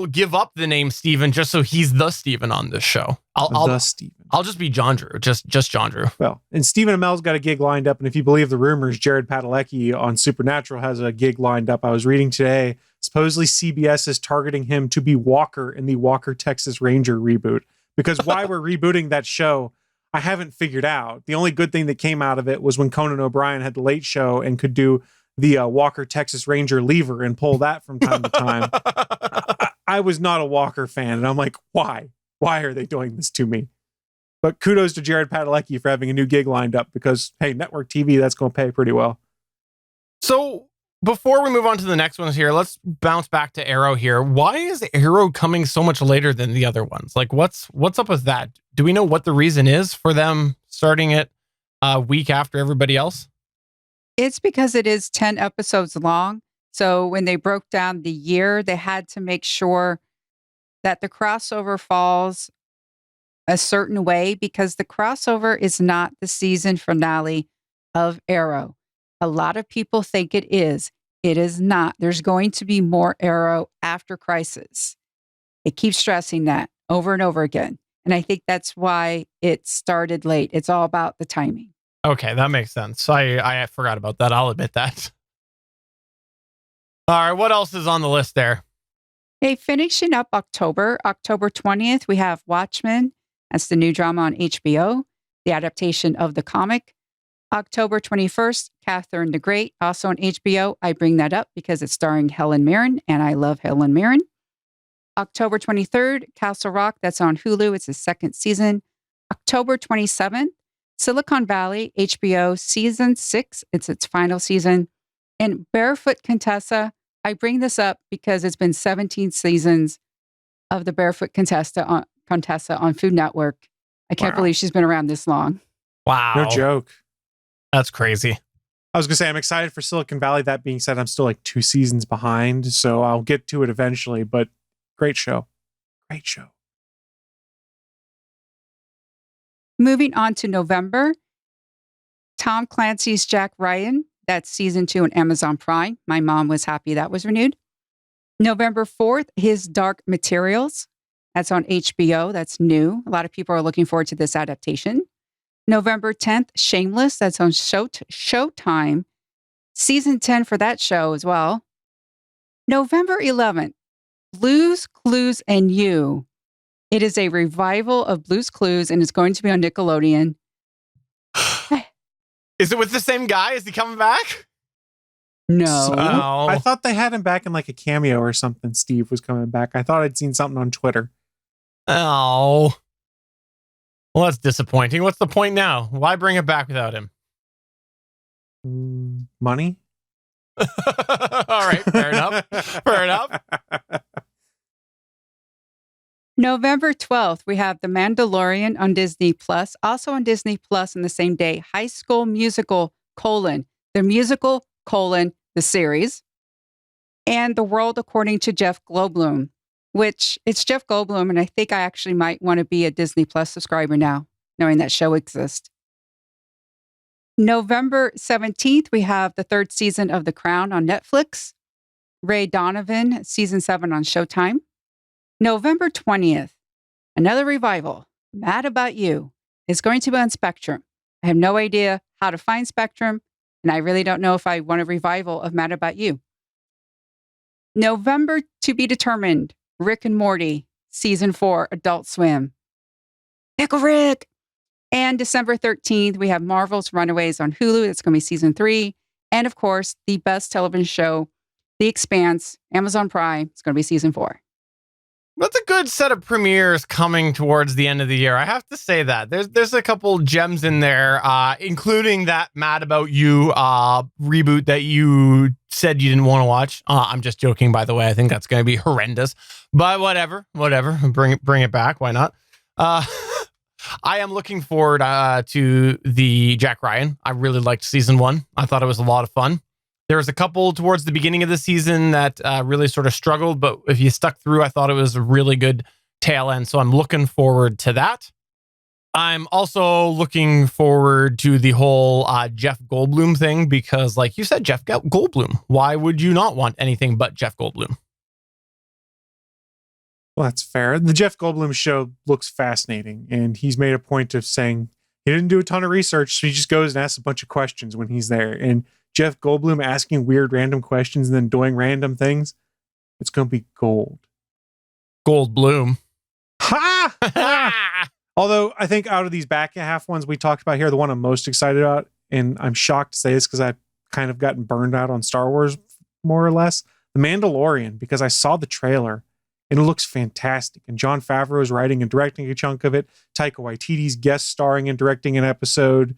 give up the name Stephen just so he's the Stephen on this show. I'll just be John Drew, just John Drew. Well, and Stephen Amell's got a gig lined up, and if you believe the rumors, Jared Padalecki on Supernatural has a gig lined up. I was reading today. Supposedly CBS is targeting him to be Walker in the Walker Texas Ranger reboot. Because why we're rebooting that show, I haven't figured out. The only good thing that came out of it was when Conan O'Brien had the Late Show and could do the Walker Texas Ranger lever and pull that from time to time. I was not a Walker fan, and I'm like, why? Why are they doing this to me? But kudos to Jared Padalecki for having a new gig lined up because, hey, network TV, that's going to pay pretty well. So before we move on to the next ones here, let's bounce back to Arrow here. Why is Arrow coming so much later than the other ones? Like, what's up with that? Do we know what the reason is for them starting it a week after everybody else? It's because it is 10 episodes long. So when they broke down the year, they had to make sure that the crossover falls a certain way because the crossover is not the season finale of Arrow. A lot of people think it is. It is not. There's going to be more Arrow after Crisis. It keeps stressing that over and over again. And I think that's why it started late. It's all about the timing. Okay, that makes sense. I forgot about that. I'll admit that. All right, what else is on the list there? Hey, finishing up October 20th, we have Watchmen. That's the new drama on HBO, the adaptation of the comic. October 21st, Catherine the Great, also on HBO. I bring that up because it's starring Helen Mirren, and I love Helen Mirren. October 23rd, Castle Rock, that's on Hulu. It's the 2nd season. October 27th, Silicon Valley, HBO, season 6. It's its final season. And Barefoot Contessa, I bring this up because it's been 17 seasons of the Barefoot Contessa on Food Network. I can't believe she's been around this long. Wow. No joke. That's crazy. I was going to say, I'm excited for Silicon Valley. That being said, I'm still like 2 seasons behind, so I'll get to it eventually, but great show. Great show. Moving on to November, Tom Clancy's Jack Ryan. That's season 2 on Amazon Prime. My mom was happy that was renewed. November 4th, His Dark Materials. That's on HBO. That's new. A lot of people are looking forward to this adaptation. November 10th, Shameless. That's on Showtime. Season 10 for that show as well. November 11th, Blue's Clues and You. It is a revival of Blue's Clues and it's going to be on Nickelodeon. Is it with the same guy? Is he coming back? No. Oh. I thought they had him back in like a cameo or something. Steve was coming back. I thought I'd seen something on Twitter. Oh. Well, that's disappointing. What's the point now? Why bring it back without him? Money? All right, fair enough. Fair enough. November 12th, we have The Mandalorian on Disney Plus. Also on Disney Plus on the same day, High School Musical, the musical, the series. And The World According to Jeff Goldblum, which it's Jeff Goldblum, and I think I actually might want to be a Disney Plus subscriber now, knowing that show exists. November 17th, we have the third season of The Crown on Netflix. Ray Donovan, season 7 on Showtime. November 20th, another revival, Mad About You, is going to be on Spectrum. I have no idea how to find Spectrum, and I really don't know if I want a revival of Mad About You. November to be determined, Rick and Morty, season 4, Adult Swim. Pickle Rick! And December 13th, we have Marvel's Runaways on Hulu. That's going to be season 3. And of course, the best television show, The Expanse, Amazon Prime. It's going to be season 4. That's a good set of premieres coming towards the end of the year. I have to say that. There's a couple gems in there, including that Mad About You reboot that you said you didn't want to watch. I'm just joking, by the way. I think that's going to be horrendous. But whatever. Bring it back. Why not? I am looking forward to the Jack Ryan. I really liked season 1. I thought it was a lot of fun. There was a couple towards the beginning of the season that really sort of struggled, but if you stuck through, I thought it was a really good tail end. So I'm looking forward to that. I'm also looking forward to the whole Jeff Goldblum thing because, like you said, Jeff Goldblum. Why would you not want anything but Jeff Goldblum? Well, that's fair. The Jeff Goldblum show looks fascinating, and he's made a point of saying he didn't do a ton of research, so he just goes and asks a bunch of questions when he's there. And Jeff Goldblum asking weird random questions and then doing random things, it's going to be gold. Goldblum. Ha! Although I think out of these back half ones we talked about here, the one I'm most excited about, and I'm shocked to say this because I've kind of gotten burned out on Star Wars more or less, The Mandalorian, because I saw the trailer and it looks fantastic. And Jon Favreau is writing and directing a chunk of it. Taika Waititi's guest starring and directing an episode.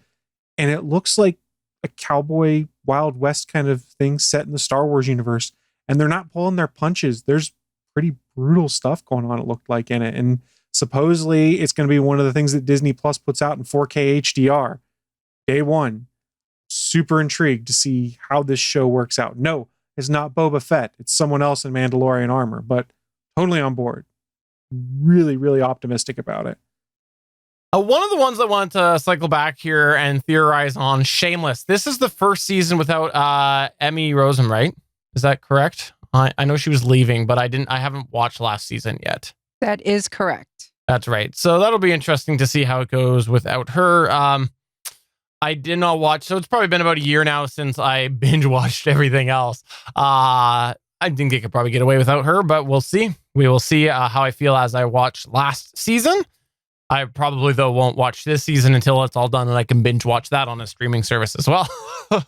And it looks like a cowboy Wild West kind of thing set in the Star Wars universe. And they're not pulling their punches. There's pretty brutal stuff going on, it looked like, in it. And supposedly it's going to be one of the things that Disney Plus puts out in 4K HDR. Day one. Super intrigued to see how this show works out. No, it's not Boba Fett. It's someone else in Mandalorian armor, but totally on board. Really, really optimistic about it. One of the ones I wanted to cycle back here and theorize on, Shameless. This is the first season without Emmy Rossum, right? Is that correct? I know she was leaving, but I haven't watched last season yet. That is correct. That's right. So that'll be interesting to see how it goes without her. I did not watch, so it's probably been about a year now since I binge watched everything else. I think they could probably get away without her, but we'll see. We will see how I feel as I watch last season. I probably, though, won't watch this season until it's all done and I can binge watch that on a streaming service as well. One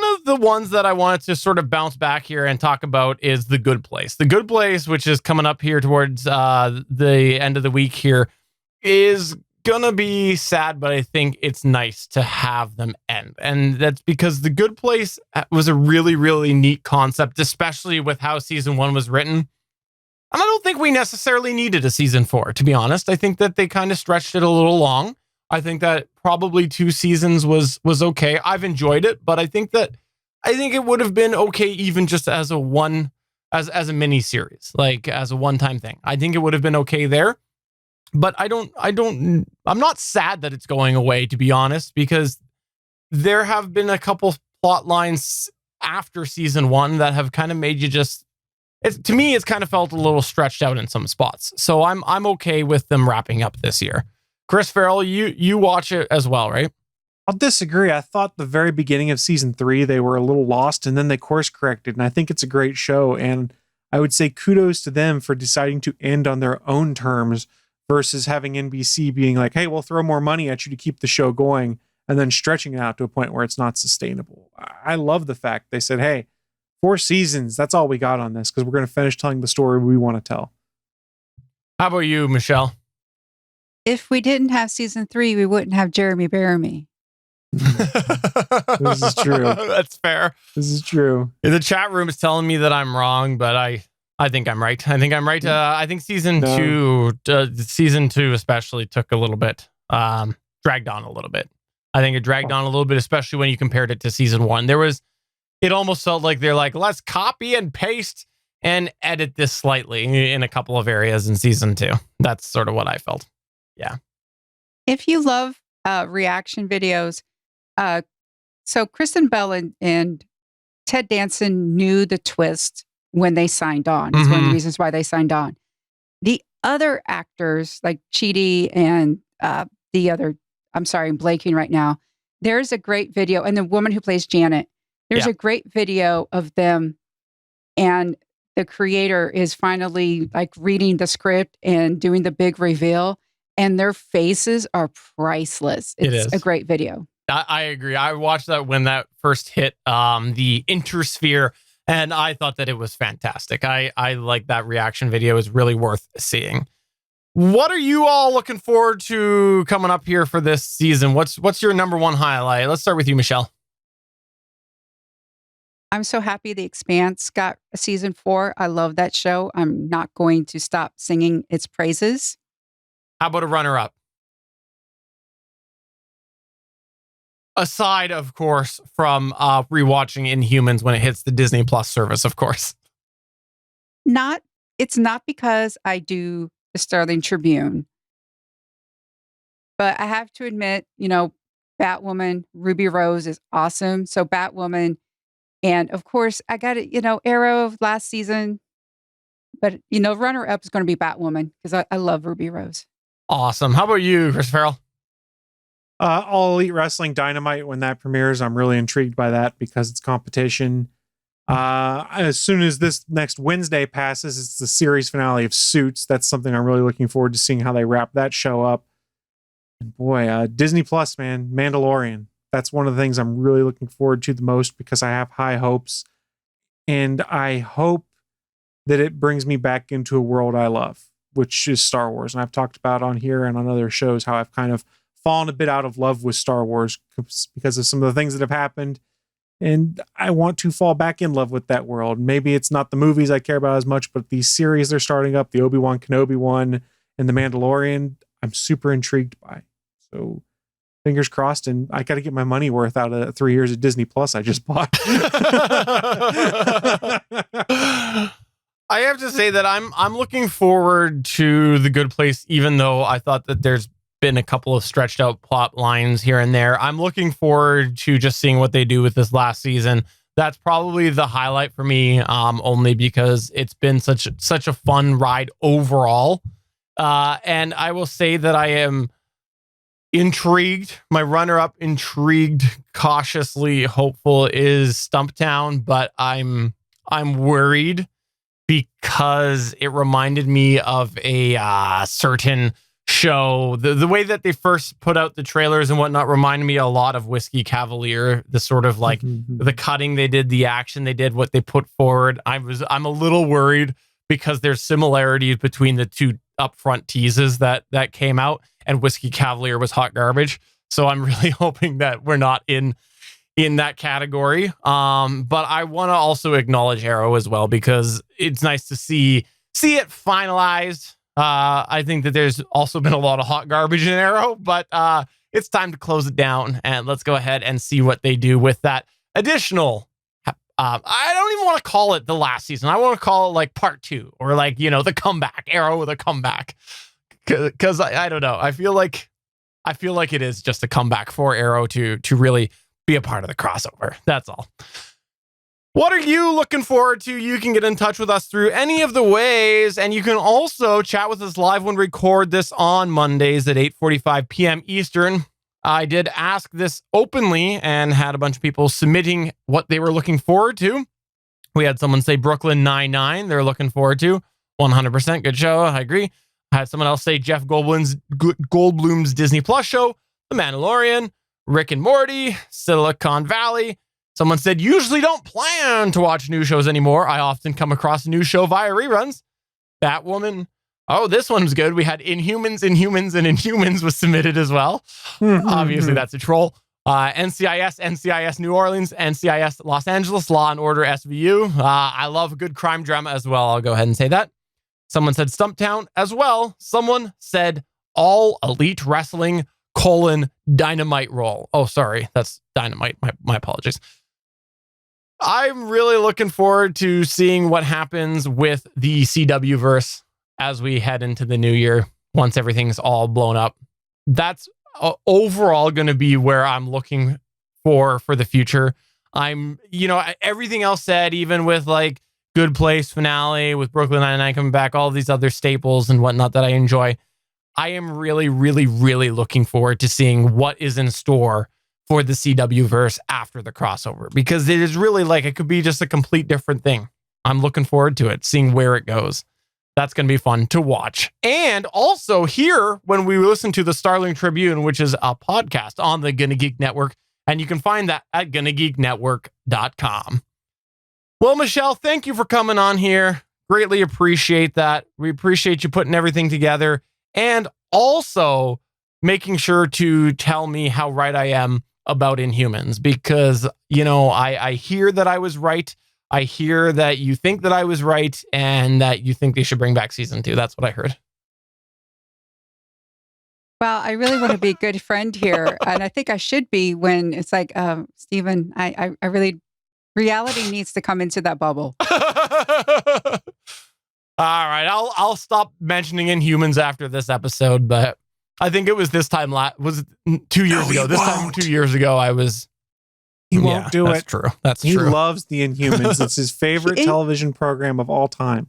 of the ones that I wanted to sort of bounce back here and talk about is The Good Place. The Good Place, which is coming up here towards the end of the week here, is gonna be sad, but I think it's nice to have them end. And that's because The Good Place was a really, really neat concept, especially with how season 1 was written. And I don't think we necessarily needed a season 4, to be honest. I think that they kind of stretched it a little long. I think that probably 2 seasons was okay. I've enjoyed it, but I think it would have been okay even just as a mini series, like as a one-time thing. I think it would have been okay there. But I'm not sad that it's going away, to be honest, because there have been a couple plot lines after season 1 that have kind of made you just to me, it's kind of felt a little stretched out in some spots. So I'm okay with them wrapping up this year. Chris Farrell, you watch it as well, right? I'll disagree. I thought the very beginning of season 3, they were a little lost and then they course corrected. And I think it's a great show. And I would say kudos to them for deciding to end on their own terms versus having NBC being like, hey, we'll throw more money at you to keep the show going, and then stretching it out to a point where it's not sustainable. I love the fact they said, hey, 4 seasons, that's all we got on this because we're going to finish telling the story we want to tell. How about you, Michelle? If we didn't have season 3, we wouldn't have Jeremy Bearimy. This is true. That's fair. This is true. The chat room is telling me that I'm wrong, but I think I'm right. I think I'm right. I think season 2 especially took a little bit, dragged on a little bit. I think it dragged on a little bit, especially when you compared it to season 1. It almost felt like they're like, let's copy and paste and edit this slightly in a couple of areas in season 2. That's sort of what I felt. Yeah. If you love reaction videos, so Kristen Bell and Ted Danson knew the twist when they signed on. It's one of the reasons why they signed on. The other actors like Chidi and the other, I'm sorry, I'm blanking right now. There's a great video, and the woman who plays Janet, there's a great video of them, and the creator is finally like reading the script and doing the big reveal, and their faces are priceless. It's a great video. I agree. I watched that when that first hit the Intersphere, and I thought that it was fantastic. I like that reaction video. Is really worth seeing. What are you all looking forward to coming up here for this season? What's your number one highlight? Let's start with you, Michelle. I'm so happy The Expanse got a season 4. I love that show. I'm not going to stop singing its praises. How about a runner-up? Aside, of course, from rewatching Inhumans when it hits the Disney Plus service, of course. It's not because I do the Starling Tribune, but I have to admit, Batwoman, Ruby Rose is awesome. So Batwoman, and of course, I got it, Arrow last season, but runner-up is going to be Batwoman because I love Ruby Rose. Awesome. How about you, Chris Farrell? All Elite Wrestling Dynamite, when that premieres, I'm really intrigued by that because it's competition. As soon as this next Wednesday passes, it's the series finale of Suits. That's something I'm really looking forward to seeing how they wrap that show up. And boy, Disney Plus, man, Mandalorian. That's one of the things I'm really looking forward to the most because I have high hopes. And I hope that it brings me back into a world I love, which is Star Wars. And I've talked about on here and on other shows how I've kind of fallen a bit out of love with Star Wars because of some of the things that have happened. And I want to fall back in love with that world. Maybe it's not the movies I care about as much, but these series they're starting up, the Obi-Wan Kenobi one and the Mandalorian, I'm super intrigued by. So fingers crossed, and I got to get my money worth out of 3 years of Disney Plus I just bought. I have to say that I'm looking forward to The Good Place, even though I thought that there's been a couple of stretched out plot lines here and there. I'm looking forward to just seeing what they do with this last season. That's probably the highlight for me, only because it's been such a fun ride overall. And I will say that I am intrigued. My runner-up, intrigued, cautiously hopeful, is Stumptown, but I'm worried because it reminded me of a certain show. The way that they first put out the trailers and whatnot reminded me a lot of Whiskey Cavalier. The sort of like the cutting they did, the action they did, what they put forward. I'm a little worried because there's similarities between the two upfront teases that came out, and Whiskey Cavalier was hot garbage. So I'm really hoping that we're not in that category. But I want to also acknowledge Arrow as well because it's nice to see it finalized. I think that there's also been a lot of hot garbage in Arrow, but it's time to close it down, and let's go ahead and see what they do with that additional. I don't even want to call it the last season. I want to call it like part 2 or like, the comeback, Arrow with a comeback. Because I don't know. I feel like it is just a comeback for Arrow to really be a part of the crossover. That's all. What are you looking forward to? You can get in touch with us through any of the ways, and you can also chat with us live when we record this on Mondays at 8:45 p.m. Eastern. I did ask this openly and had a bunch of people submitting what they were looking forward to. We had someone say Brooklyn Nine-Nine they're looking forward to. 100% good show. I agree. I had someone else say Jeff Goldblum's Disney Plus show, The Mandalorian, Rick and Morty, Silicon Valley. Someone said, usually don't plan to watch new shows anymore. I often come across a new show via reruns. Batwoman. Oh, this one's good. We had Inhumans was submitted as well. Obviously, that's a troll. NCIS New Orleans, NCIS Los Angeles, Law and Order SVU. I love a good crime drama as well. I'll go ahead and say that. Someone said Stumptown as well. Someone said All Elite Wrestling, Dynamite Roll. Oh, sorry. That's Dynamite. My apologies. I'm really looking forward to seeing what happens with the CW verse as we head into the new year, once everything's all blown up. That's overall going to be where I'm looking for the future. Everything else said, even with like Good Place finale, with Brooklyn Nine-Nine coming back, all these other staples and whatnot that I enjoy, I am really, really, really looking forward to seeing what is in store for the CW verse after the crossover, because it is really like, it could be just a complete different thing. I'm looking forward to it, seeing where it goes. That's going to be fun to watch. And also here, when we listen to the Starling Tribune, which is a podcast on the Gonna Geek Network, and you can find that at GonnaGeekNetwork.com. Well, Michelle, thank you for coming on here. Greatly appreciate that. We appreciate you putting everything together and also making sure to tell me how right I am about Inhumans, because, I hear that I was right. I hear that you think that I was right and that you think they should bring back season 2. That's what I heard. Well, I really want to be a good friend here. And I think I should be when it's like, Stephen, I really, reality needs to come into that bubble. All right. I'll stop mentioning Inhumans after this episode, but I think it was this time, was it 2 years ago? This time 2 years ago, I was... He won't do that's it. True. That's he true. He loves the Inhumans. It's his favorite television program of all time.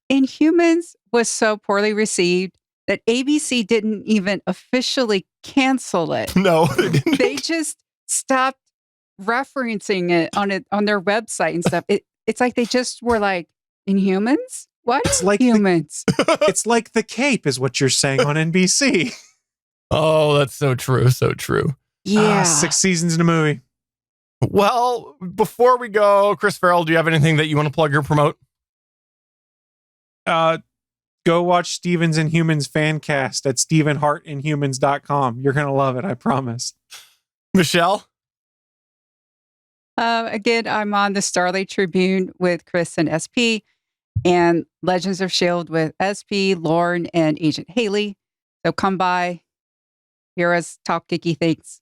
Inhumans was so poorly received that ABC didn't even officially cancel it. No, they didn't. They just stopped referencing it on their website and stuff. It's like they just were like, Inhumans? What? It's like humans. It's like The Cape is what you're saying on NBC. Oh, that's so true. So true. Yeah. 6 seasons in a movie. Well, before we go, Chris Farrell, do you have anything that you want to plug or promote? Go watch Steven's Inhumans fan cast at StephenHartInhumans.com. You're going to love it, I promise. Michelle? Again, I'm on the Starlight Tribune with Chris and SP, and Legends of S.H.I.E.L.D. with SP, Lauren, and Agent Haley. So come by, hear us talk geeky things.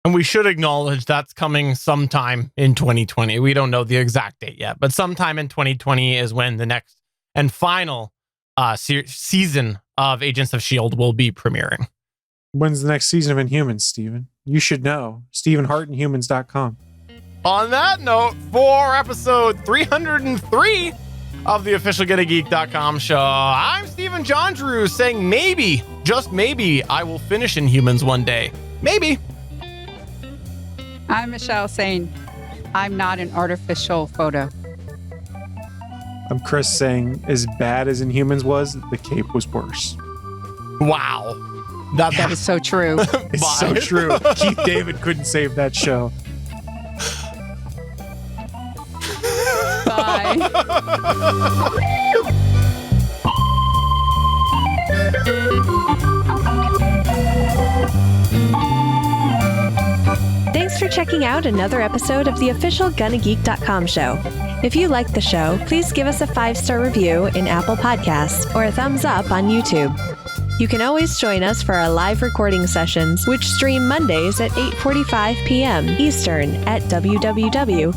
And we should acknowledge that's coming sometime in 2020. We don't know the exact date yet, but sometime in 2020 is when the next and final season of Agents of S.H.I.E.L.D. will be premiering. When's the next season of Inhumans, Stephen? You should know. StephenHartInhumans.com. On that note, for episode 303 of the official GetAGeek.com show, I'm Stephen John Drew saying maybe, just maybe, I will finish Inhumans one day. Maybe. I'm Michelle saying I'm not an artificial photo. I'm Chris saying as bad as Inhumans was, The Cape was worse. Wow. That is so true. It's so true. Keith David couldn't save that show. Bye. Thanks for checking out another episode of the official GonnaGeek.com show. If you like the show, please give us a 5-star review in Apple Podcasts or a thumbs up on YouTube. You can always join us for our live recording sessions, which stream Mondays at 8:45 p.m. Eastern at www.geeks.live.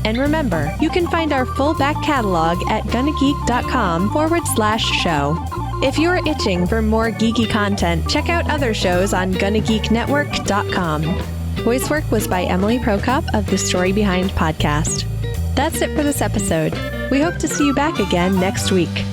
And remember, you can find our full back catalog at GonnaGeek.com/show. If you're itching for more geeky content, check out other shows on GonnaGeekNetwork.com. Voice work was by Emily Prokop of the Story Behind podcast. That's it for this episode. We hope to see you back again next week.